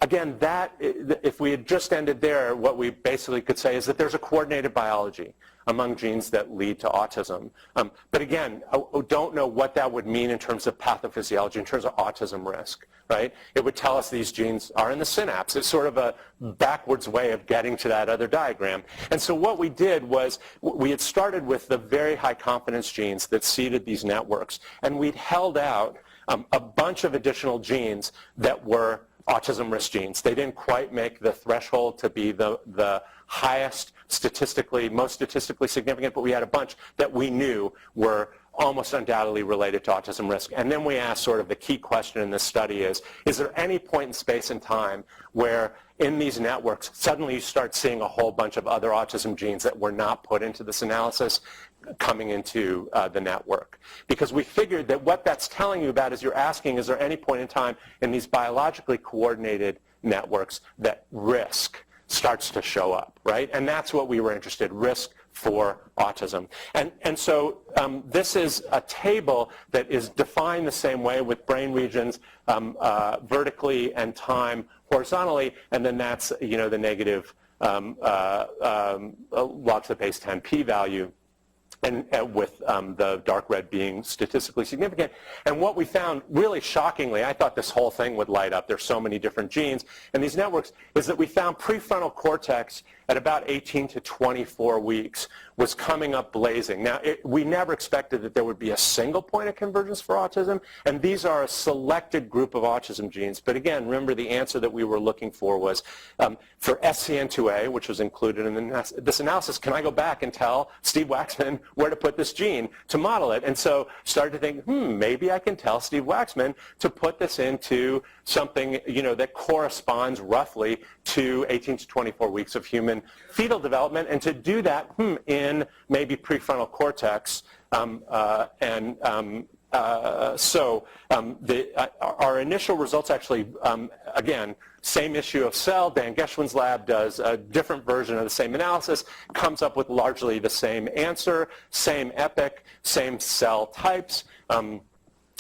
[SPEAKER 1] Again, that if we had just ended there, what we basically could say is that there's a coordinated biology among genes that lead to autism. But again, I don't know what that would mean in terms of pathophysiology, in terms of autism risk, right? It would tell us these genes are in the synapse. It's sort of a backwards way of getting to that other diagram. And so what we did was we had started with the very high confidence genes that seeded these networks, and we'd held out a bunch of additional genes that were autism risk genes. They didn't quite make the threshold to be the highest most statistically significant, but we had a bunch that we knew were almost undoubtedly related to autism risk. And then we asked sort of the key question in this study is there any point in space and time where in these networks suddenly you start seeing a whole bunch of other autism genes that were not put into this analysis coming into the network? Because we figured that what that's telling you about is you're asking, is there any point in time in these biologically coordinated networks that risk starts to show up, right? And that's what we were interested in, risk for autism. And so this is a table that is defined the same way with brain regions vertically and time horizontally, and then that's the negative log to the base 10 p-value, and with the dark red being statistically significant. And what we found, really shockingly, I thought this whole thing would light up, there's so many different genes in these networks, is that we found prefrontal cortex at about 18 to 24 weeks was coming up blazing. Now, we never expected that there would be a single point of convergence for autism, and these are a selected group of autism genes. But again, remember the answer that we were looking for was for SCN2A, which was included in this analysis, can I go back and tell Steve Waxman where to put this gene to model it? And so started to think, maybe I can tell Steve Waxman to put this into something that corresponds roughly to 18 to 24 weeks of human fetal development, and to do that in maybe prefrontal cortex. Our initial results actually, again, same issue of cell. Dan Geschwin's lab does a different version of the same analysis, comes up with largely the same answer, same epoch, same cell types.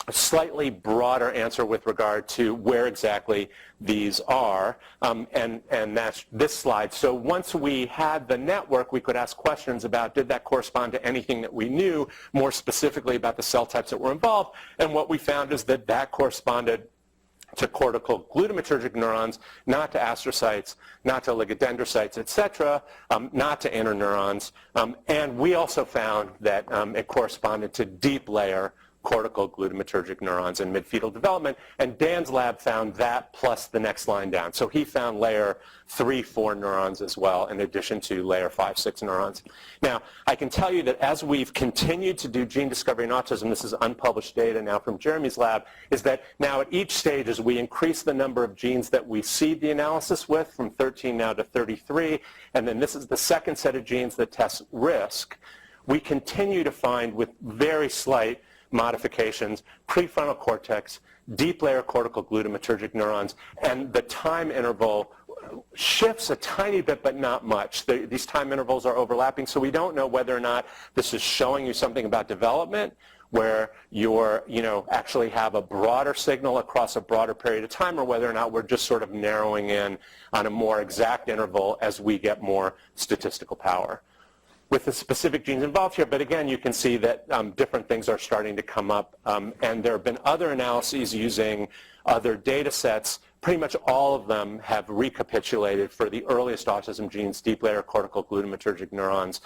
[SPEAKER 1] A slightly broader answer with regard to where exactly these are, and that's this slide. So once we had the network, we could ask questions about did that correspond to anything that we knew more specifically about the cell types that were involved, and what we found is that that corresponded to cortical glutamatergic neurons, not to astrocytes, not to oligodendrocytes, etc., not to interneurons. And we also found that it corresponded to deep layer cortical glutamatergic neurons in mid-fetal development, and Dan's lab found that plus the next line down. So he found layer 3, 4 neurons as well, in addition to layer 5, 6 neurons. Now, I can tell you that as we've continued to do gene discovery in autism, this is unpublished data now from Jeremy's lab, is that now at each stage as we increase the number of genes that we seed the analysis with, from 13 now to 33, and then this is the second set of genes that test risk, we continue to find with very slight modifications, prefrontal cortex, deep layer cortical glutamatergic neurons, and the time interval shifts a tiny bit but not much. These time intervals are overlapping, so we don't know whether or not this is showing you something about development where you're, actually have a broader signal across a broader period of time, or whether or not we're just sort of narrowing in on a more exact interval as we get more statistical power with the specific genes involved here. But again, you can see that different things are starting to come up, and there have been other analyses using other data sets. Pretty much all of them have recapitulated for the earliest autism genes, deep layer cortical glutamatergic neurons.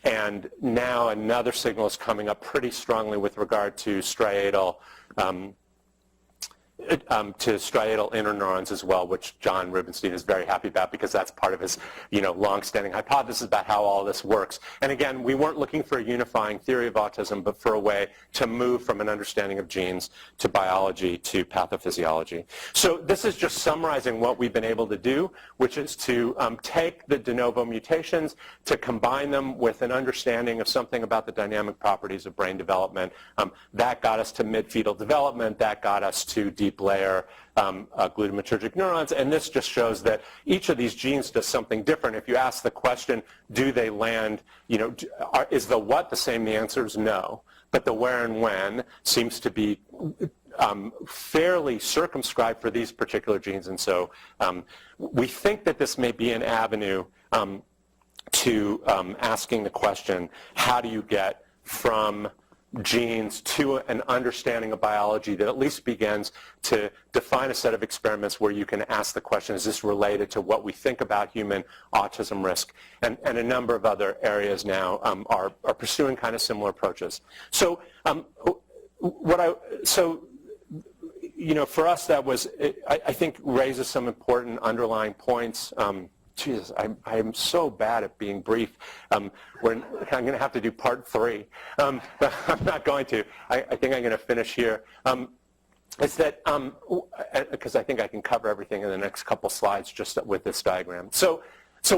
[SPEAKER 1] And now another signal is coming up pretty strongly with regard to striatal interneurons as well, which John Rubenstein is very happy about because that's part of his, long-standing hypothesis about how all this works. And again, we weren't looking for a unifying theory of autism, but for a way to move from an understanding of genes to biology to pathophysiology. So this is just summarizing what we've been able to do, which is to take the de novo mutations, to combine them with an understanding of something about the dynamic properties of brain development. That got us to mid-fetal development. That got us to deep layer glutamatergic neurons, and this just shows that each of these genes does something different. If you ask the question, do they land, is the what the same? The answer is no, but the where and when seems to be fairly circumscribed for these particular genes, and so we think that this may be an avenue to asking the question, how do you get from genes to an understanding of biology that at least begins to define a set of experiments where you can ask the question, is this related to what we think about human autism risk? And a number of other areas now are pursuing kind of similar approaches. So for us that was, I think, raises some important underlying points. Jesus, I'm so bad at being brief. I'm going to have to do part 3, but I'm not going to. I think I'm going to finish here. It's that, because I think I can cover everything in the next couple slides just with this diagram. So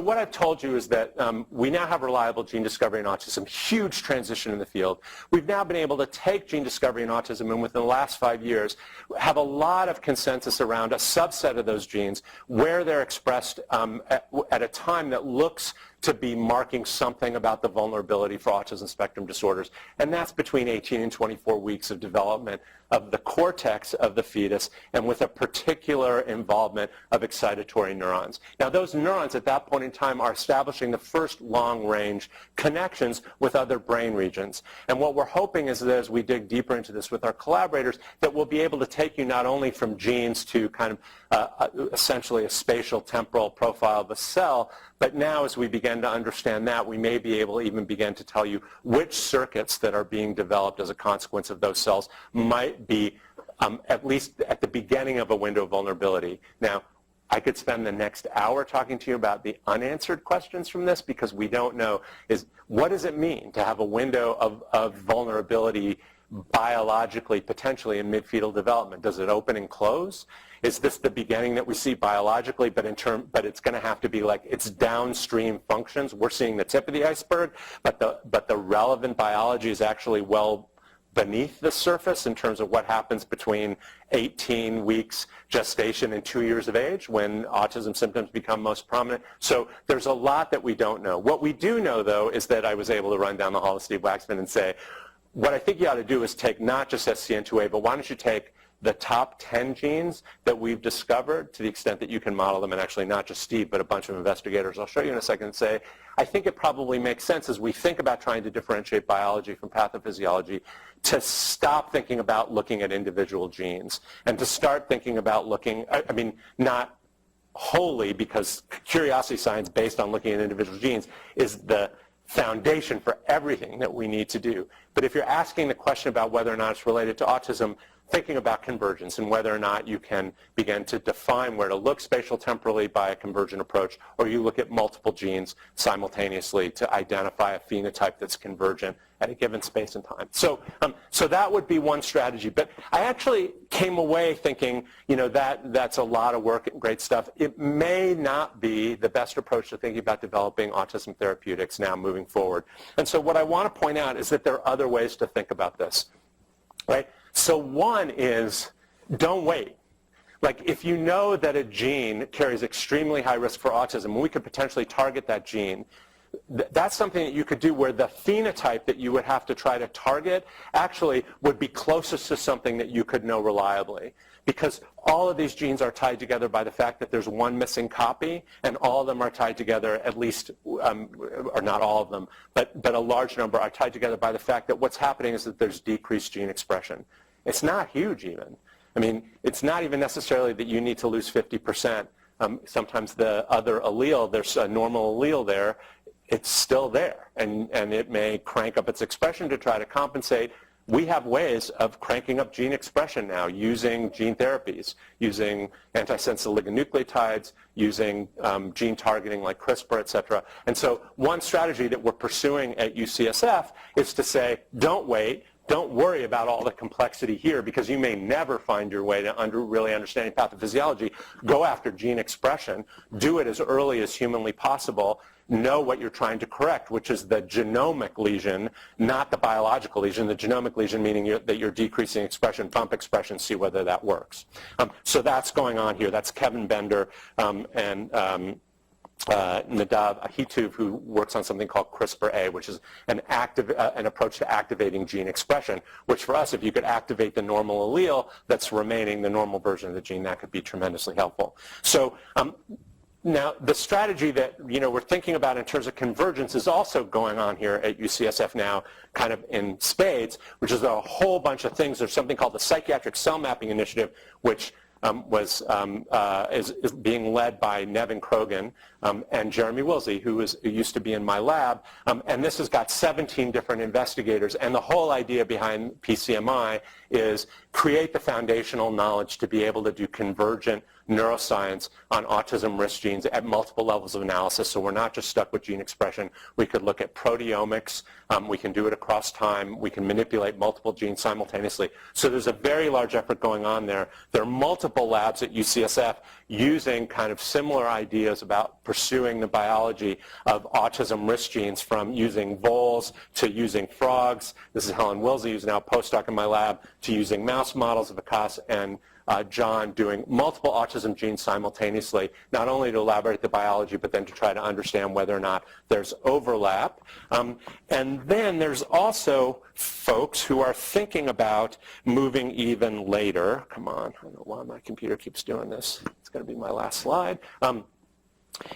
[SPEAKER 1] what I've told you is that we now have reliable gene discovery in autism, huge transition in the field. We've now been able to take gene discovery in autism and within the last 5 years have a lot of consensus around a subset of those genes where they're expressed at a time that looks to be marking something about the vulnerability for autism spectrum disorders, and that's between 18 and 24 weeks of development of the cortex of the fetus and with a particular involvement of excitatory neurons. Now those neurons at that point in time are establishing the first long-range connections with other brain regions. And what we're hoping is that as we dig deeper into this with our collaborators, that we'll be able to take you not only from genes to kind of essentially a spatial temporal profile of a cell, but now as we begin to understand that, we may be able to even begin to tell you which circuits that are being developed as a consequence of those cells might be at least at the beginning of a window of vulnerability. Now, I could spend the next hour talking to you about the unanswered questions from this because we don't know is what does it mean to have a window of vulnerability biologically, potentially in mid-fetal development? Does it open and close? Is this the beginning that we see biologically, but it's going to have to be like its downstream functions? We're seeing the tip of the iceberg, but the relevant biology is actually well beneath the surface in terms of what happens between 18 weeks gestation and 2 years of age when autism symptoms become most prominent. So there's a lot that we don't know. What we do know, though, is that I was able to run down the hall with Steve Waxman and say, what I think you ought to do is take not just SCN2A, but why don't you take the top 10 genes that we've discovered, to the extent that you can model them, and actually not just Steve, but a bunch of investigators I'll show you in a second, and say, I think it probably makes sense as we think about trying to differentiate biology from pathophysiology to stop thinking about looking at individual genes and to start thinking about looking, I mean, not wholly, because curiosity science based on looking at individual genes is the foundation for everything that we need to do. But if you're asking the question about whether or not it's related to autism, thinking about convergence and whether or not you can begin to define where to look spatial temporally by a convergent approach, or you look at multiple genes simultaneously to identify a phenotype that's convergent at a given space and time. So that would be one strategy. But I actually came away thinking, you know, that's a lot of work and great stuff. It may not be the best approach to thinking about developing autism therapeutics now moving forward. And so what I want to point out is that there are other ways to think about this, right? So one is, don't wait. Like, if you know that a gene carries extremely high risk for autism, and we could potentially target that gene, that's something that you could do where the phenotype that you would have to try to target actually would be closest to something that you could know reliably. Because all of these genes are tied together by the fact that there's one missing copy, and all of them are tied together, at least, or not all of them, but a large number are tied together by the fact that what's happening is that there's decreased gene expression. It's not huge even. I mean, it's not even necessarily that you need to lose 50%. Sometimes the other allele, there's a normal allele there, it's still there, and it may crank up its expression to try to compensate. We have ways of cranking up gene expression now using gene therapies, using antisense oligonucleotides, using gene targeting like CRISPR, et cetera. And so one strategy that we're pursuing at UCSF is to say, don't wait. Don't worry about all the complexity here, because you may never find your way to really understanding pathophysiology. Go after gene expression. Do it as early as humanly possible. Know what you're trying to correct, which is the genomic lesion, not the biological lesion. The genomic lesion meaning that you're decreasing expression, bump expression, see whether that works. So that's going on here. That's Kevin Bender and Nadav Ahituv, who works on something called CRISPR-A, which is an approach to activating gene expression, which for us, if you could activate the normal allele that's remaining, the normal version of the gene, that could be tremendously helpful. So now the strategy that we're thinking about in terms of convergence is also going on here at UCSF now, kind of in spades, which is a whole bunch of things. There's something called the Psychiatric Cell Mapping Initiative, which is being led by Nevin Krogan and Jeremy Wilsey, who used to be in my lab. And this has got 17 different investigators. And the whole idea behind PCMI is create the foundational knowledge to be able to do convergent neuroscience on autism risk genes at multiple levels of analysis. So we're not just stuck with gene expression. We could look at proteomics. We can do it across time. We can manipulate multiple genes simultaneously. So there's a very large effort going on there. There are multiple labs at UCSF using kind of similar ideas about pursuing the biology of autism risk genes, from using voles to using frogs. This is Helen Wilsey, who's now a postdoc in my lab, to using mouse models of Vikas and John doing multiple autism genes simultaneously, not only to elaborate the biology, but then to try to understand whether or not there's overlap. And then there's also folks who are thinking about moving even later. Come on, I don't know why my computer keeps doing this. It's going to be my last slide.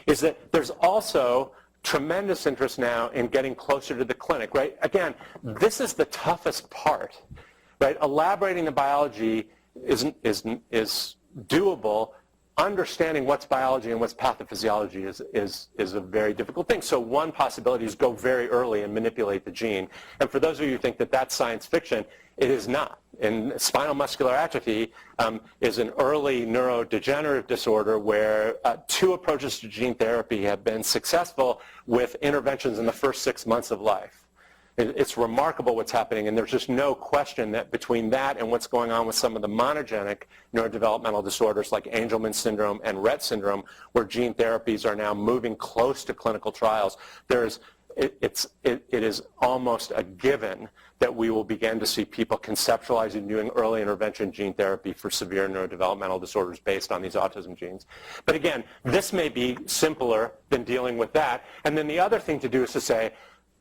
[SPEAKER 1] Is that there's also tremendous interest now in getting closer to the clinic, right? Again, this is the toughest part, right? Elaborating the biology is doable. Understanding what's biology and what's pathophysiology is a very difficult thing. So one possibility is go very early and manipulate the gene. And for those of you who think that that's science fiction, it is not. And spinal muscular atrophy is an early neurodegenerative disorder where 2 approaches to gene therapy have been successful with interventions in the first 6 months of life. It's remarkable what's happening, and there's just no question that between that and what's going on with some of the monogenic neurodevelopmental disorders like Angelman syndrome and Rett syndrome, where gene therapies are now moving close to clinical trials, it is almost a given that we will begin to see people conceptualizing doing early intervention gene therapy for severe neurodevelopmental disorders based on these autism genes. But again, this may be simpler than dealing with that. And then the other thing to do is to say,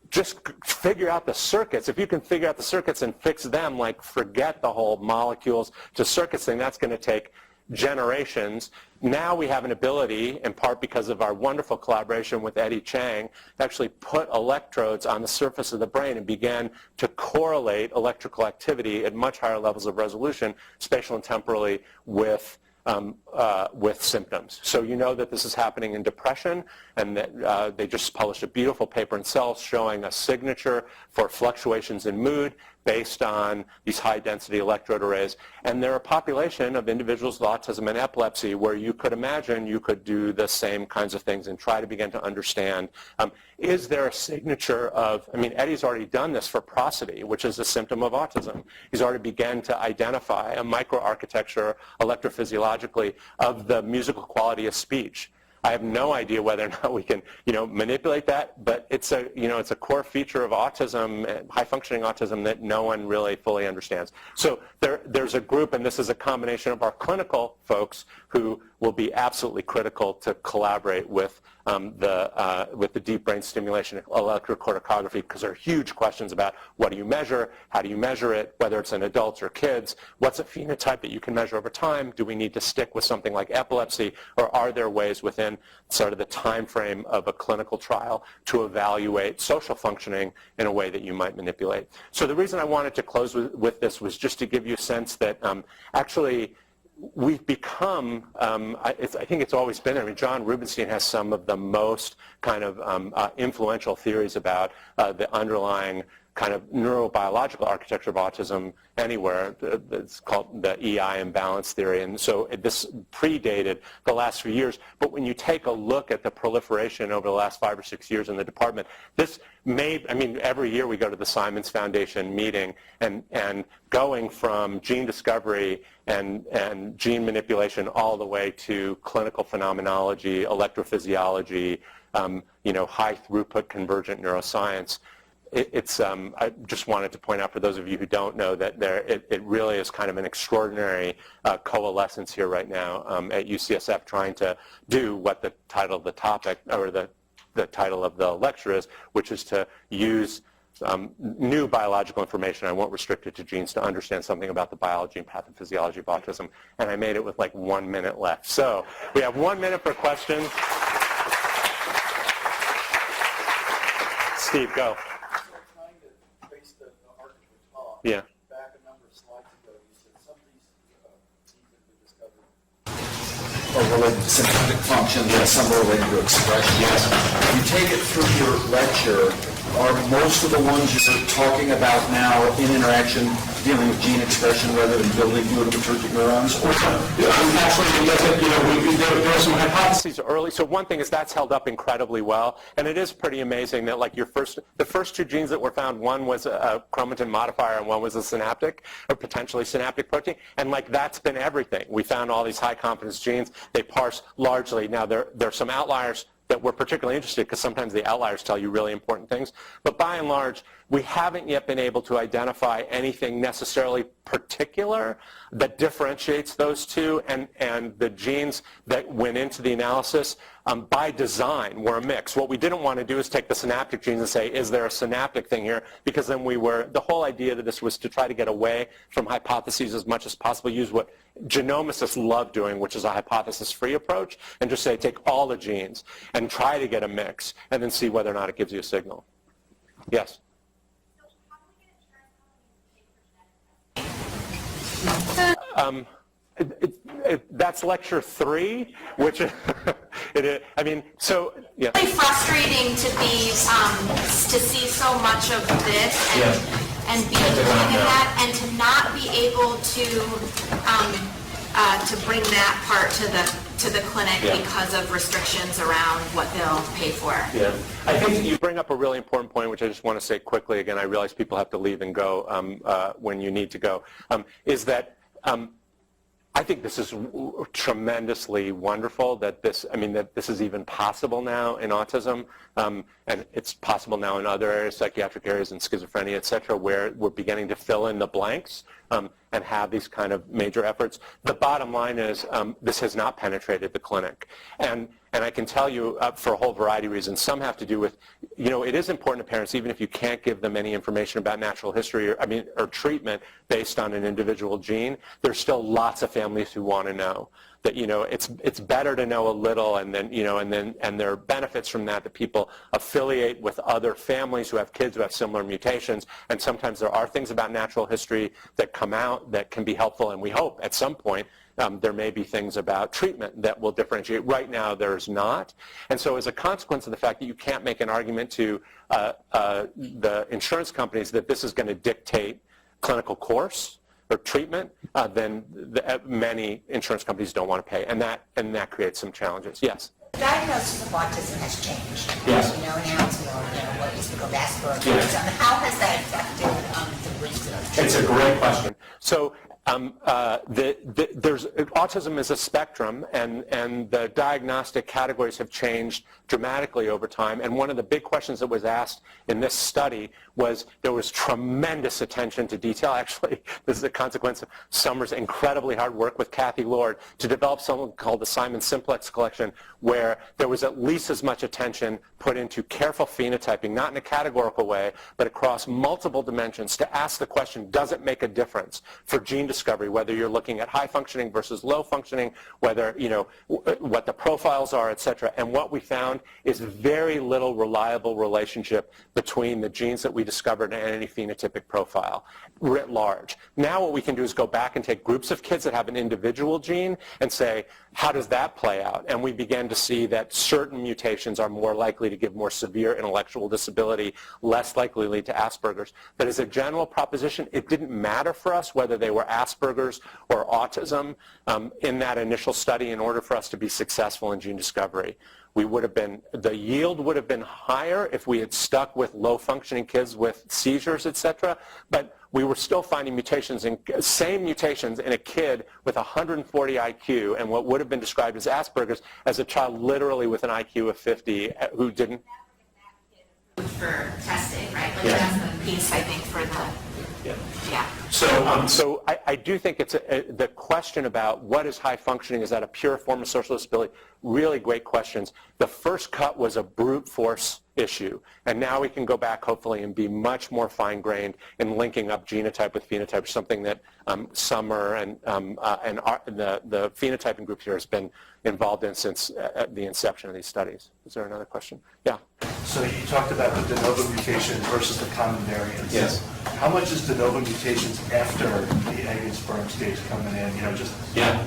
[SPEAKER 1] just figure out the circuits. If you can figure out the circuits and fix them, like forget the whole molecules to circuits thing, that's going to take generations. Now we have an ability, in part because of our wonderful collaboration with Eddie Chang, to actually put electrodes on the surface of the brain and begin to correlate electrical activity at much higher levels of resolution, spatial and temporally, with symptoms. So you know that this is happening in depression, and that they just published a beautiful paper in Cells showing a signature for fluctuations in mood based on these high-density electrode arrays. And there are a population of individuals with autism and epilepsy where you could imagine you could do the same kinds of things and try to begin to understand, is there a signature of, I mean, Eddie's already done this for prosody, which is a symptom of autism. He's already begun to identify a microarchitecture electrophysiologically of the musical quality of speech. I have no idea whether or not we can, manipulate that, but it's a core feature of autism, high-functioning autism, that no one really fully understands. So there's a group, and this is a combination of our clinical folks who will be absolutely critical to collaborate with the deep brain stimulation electrocorticography, because there are huge questions about what do you measure, how do you measure it, whether it's in adults or kids, what's a phenotype that you can measure over time, do we need to stick with something like epilepsy, or are there ways within sort of the time frame of a clinical trial to evaluate social functioning in a way that you might manipulate. So the reason I wanted to close with this was just to give you a sense that actually we've become, I think it's always been there. I mean, John Rubinstein has some of the most kind of influential theories about the underlying kind of neurobiological architecture of autism anywhere. It's called the EI imbalance theory, and so this predated the last few years. But when you take a look at the proliferation over the last 5 or 6 years in the department, this may, I mean, every year we go to the Simons Foundation meeting, and going from gene discovery and gene manipulation all the way to clinical phenomenology, electrophysiology, high throughput convergent neuroscience. I just wanted to point out for those of you who don't know that it really is kind of an extraordinary coalescence here right now at UCSF, trying to do what the title of the topic, or the title of the lecture is, which is to use new biological information. I won't restrict it to genes, to understand something about the biology and pathophysiology of autism. And I made it with like 1 minute left. So we have 1 minute for questions. Steve, go. Yeah.
[SPEAKER 2] Back a number of slides ago, you said some of these genes that we discovered are related to symptomatic function, and some are related to expression.
[SPEAKER 1] Yes.
[SPEAKER 2] You take it through your lecture, are most of the ones you're talking about now in interaction dealing with gene expression rather than building glutamatergic neurons? Or
[SPEAKER 1] actually, there are some hypotheses early. So one thing is that's held up incredibly well, and it is pretty amazing that like the first two genes that were found, one was a chromatin modifier and one was a synaptic or potentially synaptic protein, and like that's been everything. We found all these high confidence genes. They parse largely. Now there are some outliers that we're particularly interested, because sometimes the outliers tell you really important things. But by and large, we haven't yet been able to identify anything necessarily particular that differentiates those two, and the genes that went into the analysis by design were a mix. What we didn't want to do is take the synaptic genes and say, is there a synaptic thing here? Because then the whole idea of this was to try to get away from hypotheses as much as possible, use what genomicists love doing, which is a hypothesis-free approach, and just say, take all the genes and try to get a mix, and then see whether or not it gives you a signal. Yes? That's lecture 3, which it is. I mean, so yeah.
[SPEAKER 3] It's really frustrating to see so much of this and be looking at that, and to not be able to bring that part to the clinic because of restrictions around what they'll pay for.
[SPEAKER 1] Yeah, I think you bring up a really important point, which I just want to say quickly. Again, I realize people have to leave and go when you need to go. Is that I think this is tremendously wonderful that this is even possible now in autism, and it's possible now in other areas, psychiatric areas and schizophrenia, et cetera, where we're beginning to fill in the blanks and have these kind of major efforts. The bottom line is this has not penetrated the clinic. And I can tell you for a whole variety of reasons. Some have to do with, it is important to parents, even if you can't give them any information about natural history or treatment based on an individual gene, there's still lots of families who want to know that, it's better to know a little, and then, and there are benefits from that people affiliate with other families who have kids who have similar mutations, and sometimes there are things about natural history that come out that can be helpful, and we hope at some point there may be things about treatment that will differentiate. Right now there's not. And so as a consequence of the fact that you can't make an argument to the insurance companies that this is going to dictate clinical course or treatment, then many insurance companies don't want to pay, and that creates some challenges. Yes?
[SPEAKER 4] The diagnosis of autism has changed.
[SPEAKER 1] Yes.
[SPEAKER 4] We know now, we know what used to go Asperger's.
[SPEAKER 1] Yes.
[SPEAKER 4] How has that affected the research?
[SPEAKER 1] It's a great question. So autism is a spectrum, and the diagnostic categories have changed dramatically over time. And one of the big questions that was asked in this study was there was tremendous attention to detail. Actually, this is a consequence of Summer's incredibly hard work with Kathy Lord to develop something called the Simon Simplex collection, where there was at least as much attention put into careful phenotyping, not in a categorical way, but across multiple dimensions to ask the question, does it make a difference for gene discovery, whether you're looking at high functioning versus low functioning, whether, what the profiles are, et cetera. And what we found is very little reliable relationship between the genes that we discovered and any phenotypic profile writ large. Now what we can do is go back and take groups of kids that have an individual gene and say, how does that play out? And we began to see that certain mutations are more likely to give more severe intellectual disability, less likely to lead to Asperger's. But as a general proposition, it didn't matter for us whether they were Asperger's or autism in that initial study in order for us to be successful in gene discovery. The yield would have been higher if we had stuck with low-functioning kids with seizures, et cetera, but we were still finding same mutations in a kid with 140 IQ and what would have been described as Asperger's as a child literally with an IQ of 50 who didn't.
[SPEAKER 3] For testing, right? Like
[SPEAKER 1] Yeah.
[SPEAKER 3] that's the piece, I think, for the, yeah.
[SPEAKER 1] So I do think it's the question about what is high functioning, is that a pure form of social disability? Really great questions. The first cut was a brute force issue, and now we can go back hopefully and be much more fine-grained in linking up genotype with phenotype, something that Summer and the phenotyping group here has been involved in since the inception of these studies. Is there another question? Yeah.
[SPEAKER 5] So you talked about the de novo mutation versus the common variants.
[SPEAKER 1] Yes.
[SPEAKER 5] How much is de novo mutations after the egg and sperm stage coming in?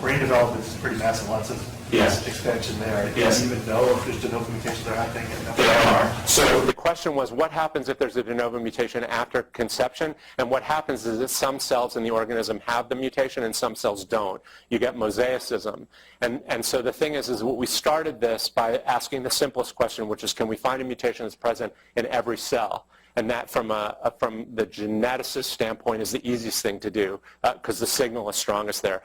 [SPEAKER 5] Brain development is pretty massive, lots of expansion there.
[SPEAKER 1] Yes.
[SPEAKER 5] Do you even know if there's de novo mutations or happening?
[SPEAKER 1] There are. So the question was, what happens if there's a de novo mutation after conception? And what happens is that some cells in the organism have the mutation and some cells don't. You get mosaicism. And so the thing is we started this by asking the simplest question, which is, can we find a mutation that's present in every cell? And that from the geneticist standpoint is the easiest thing to do because the signal is strongest there.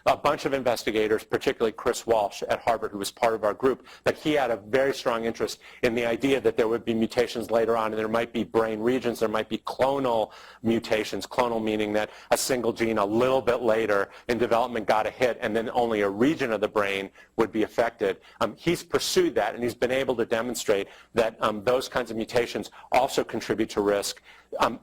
[SPEAKER 1] A bunch of investigators, particularly Chris Walsh at Harvard, who was part of our group, that he had a very strong interest in the idea that there would be mutations later on, and there might be brain regions, there might be clonal mutations, clonal meaning that a single gene a little bit later in development got a hit and then only a region of the brain would be affected. He's pursued that, and he's been able to demonstrate that those kinds of mutations also contribute to risk. In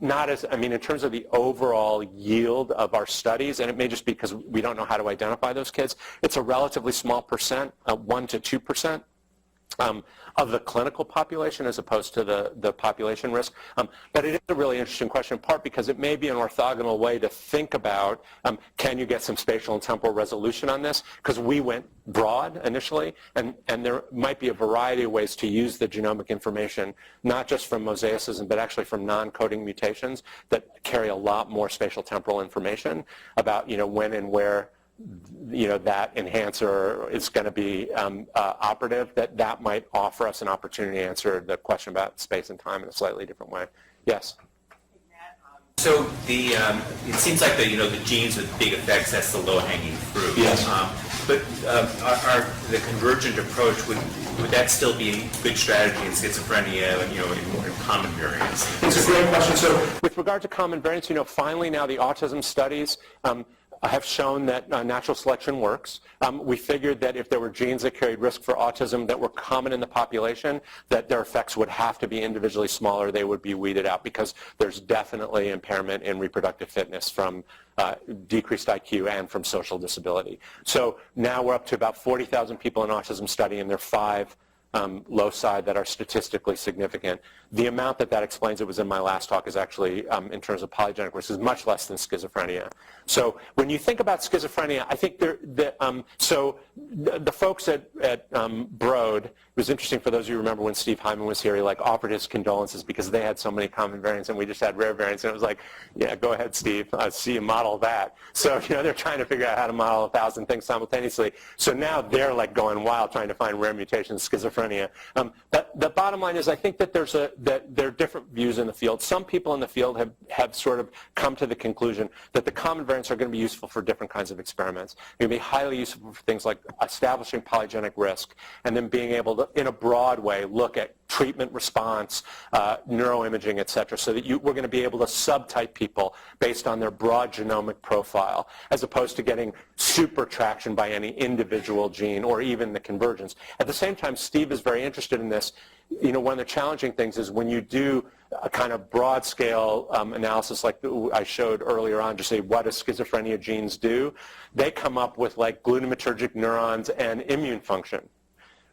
[SPEAKER 1] terms of the overall yield of our studies, and it may just be because we don't know how to identify those kids, it's a relatively small percent, 1 to 2%. Of the clinical population as opposed to the population risk. But it is a really interesting question, in part because it may be an orthogonal way to think about can you get some spatial and temporal resolution on this? Because we went broad initially, and there might be a variety of ways to use the genomic information, not just from mosaicism, but actually from non-coding mutations that carry a lot more spatial temporal information about when and where that enhancer is going to be operative, that might offer us an opportunity to answer the question about space and time in a slightly different way. Yes?
[SPEAKER 6] So it seems like the genes with big effects, that's the low-hanging fruit.
[SPEAKER 2] Yes.
[SPEAKER 6] But are the convergent approach, would that still be a good strategy in schizophrenia, in common variants?
[SPEAKER 1] It's a great question. So with regard to common variants, finally now the autism studies have shown that natural selection works. We figured that if there were genes that carried risk for autism that were common in the population, that their effects would have to be individually smaller. They would be weeded out because there's definitely impairment in reproductive fitness from decreased IQ and from social disability. So now we're up to about 40,000 people in autism study, and there are 5 loci that are statistically significant. The amount that explains, it was in my last talk, is actually, in terms of polygenic risk, is much less than schizophrenia. So when you think about schizophrenia, I think the folks at Broad, it was interesting for those of you who remember when Steve Hyman was here, he offered his condolences because they had so many common variants and we just had rare variants, and it was like, yeah, go ahead, Steve, see you model that. So they're trying to figure out how to model 1,000 things simultaneously. So now they're going wild trying to find rare mutations, schizophrenia. But the bottom line is, I think that there are different views in the field. Some people in the field have sort of come to the conclusion that the common variants are going to be useful for different kinds of experiments. They're going to be highly useful for things like establishing polygenic risk, and then being able to, in a broad way, look at treatment response, neuroimaging, et cetera, so that we're going to be able to subtype people based on their broad genomic profile, as opposed to getting super traction by any individual gene or even the convergence. At the same time, Steve is very interested in this. One of the challenging things is when you do a kind of broad-scale analysis like I showed earlier on, to say what do schizophrenia genes do, they come up with glutamatergic neurons and immune function.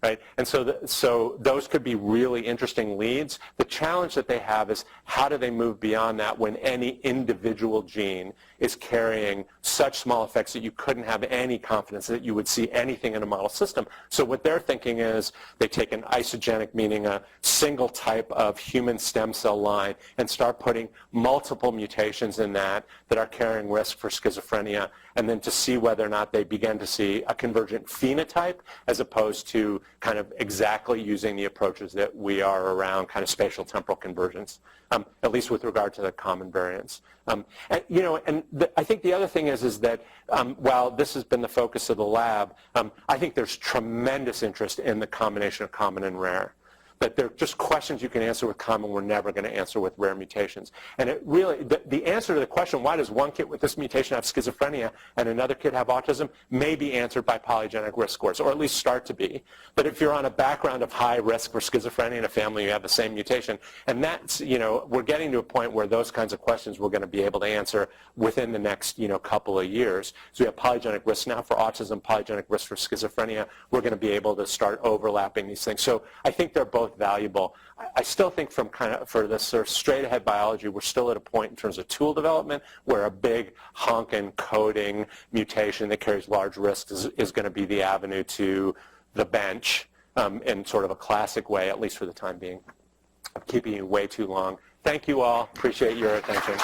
[SPEAKER 1] Right? And so those could be really interesting leads. The challenge that they have is how do they move beyond that when any individual gene is carrying such small effects that you couldn't have any confidence that you would see anything in a model system. So what they're thinking is they take an isogenic, meaning a single type of human stem cell line, and start putting multiple mutations in that are carrying risk for schizophrenia, and then to see whether or not they begin to see a convergent phenotype as opposed to kind of exactly using the approaches that we are around kind of spatial temporal convergence, at least with regard to the common variants. I think the other thing is that while this has been the focus of the lab, I think there's tremendous interest in the combination of common and rare. But they're just questions you can answer with common we're never going to answer with rare mutations. And it really, the answer to the question, why does one kid with this mutation have schizophrenia and another kid have autism, may be answered by polygenic risk scores, or at least start to be. But if you're on a background of high risk for schizophrenia in a family, you have the same mutation. And that's, we're getting to a point where those kinds of questions we're going to be able to answer within the next, couple of years. So we have polygenic risk now for autism, polygenic risk for schizophrenia. We're going to be able to start overlapping these things. So I think they're both valuable. I still think for this sort of straight ahead biology, we're still at a point in terms of tool development where a big honking coding mutation that carries large risks is going to be the avenue to the bench in sort of a classic way, at least for the time being. I'm keeping you way too long. Thank you all. Appreciate your attention.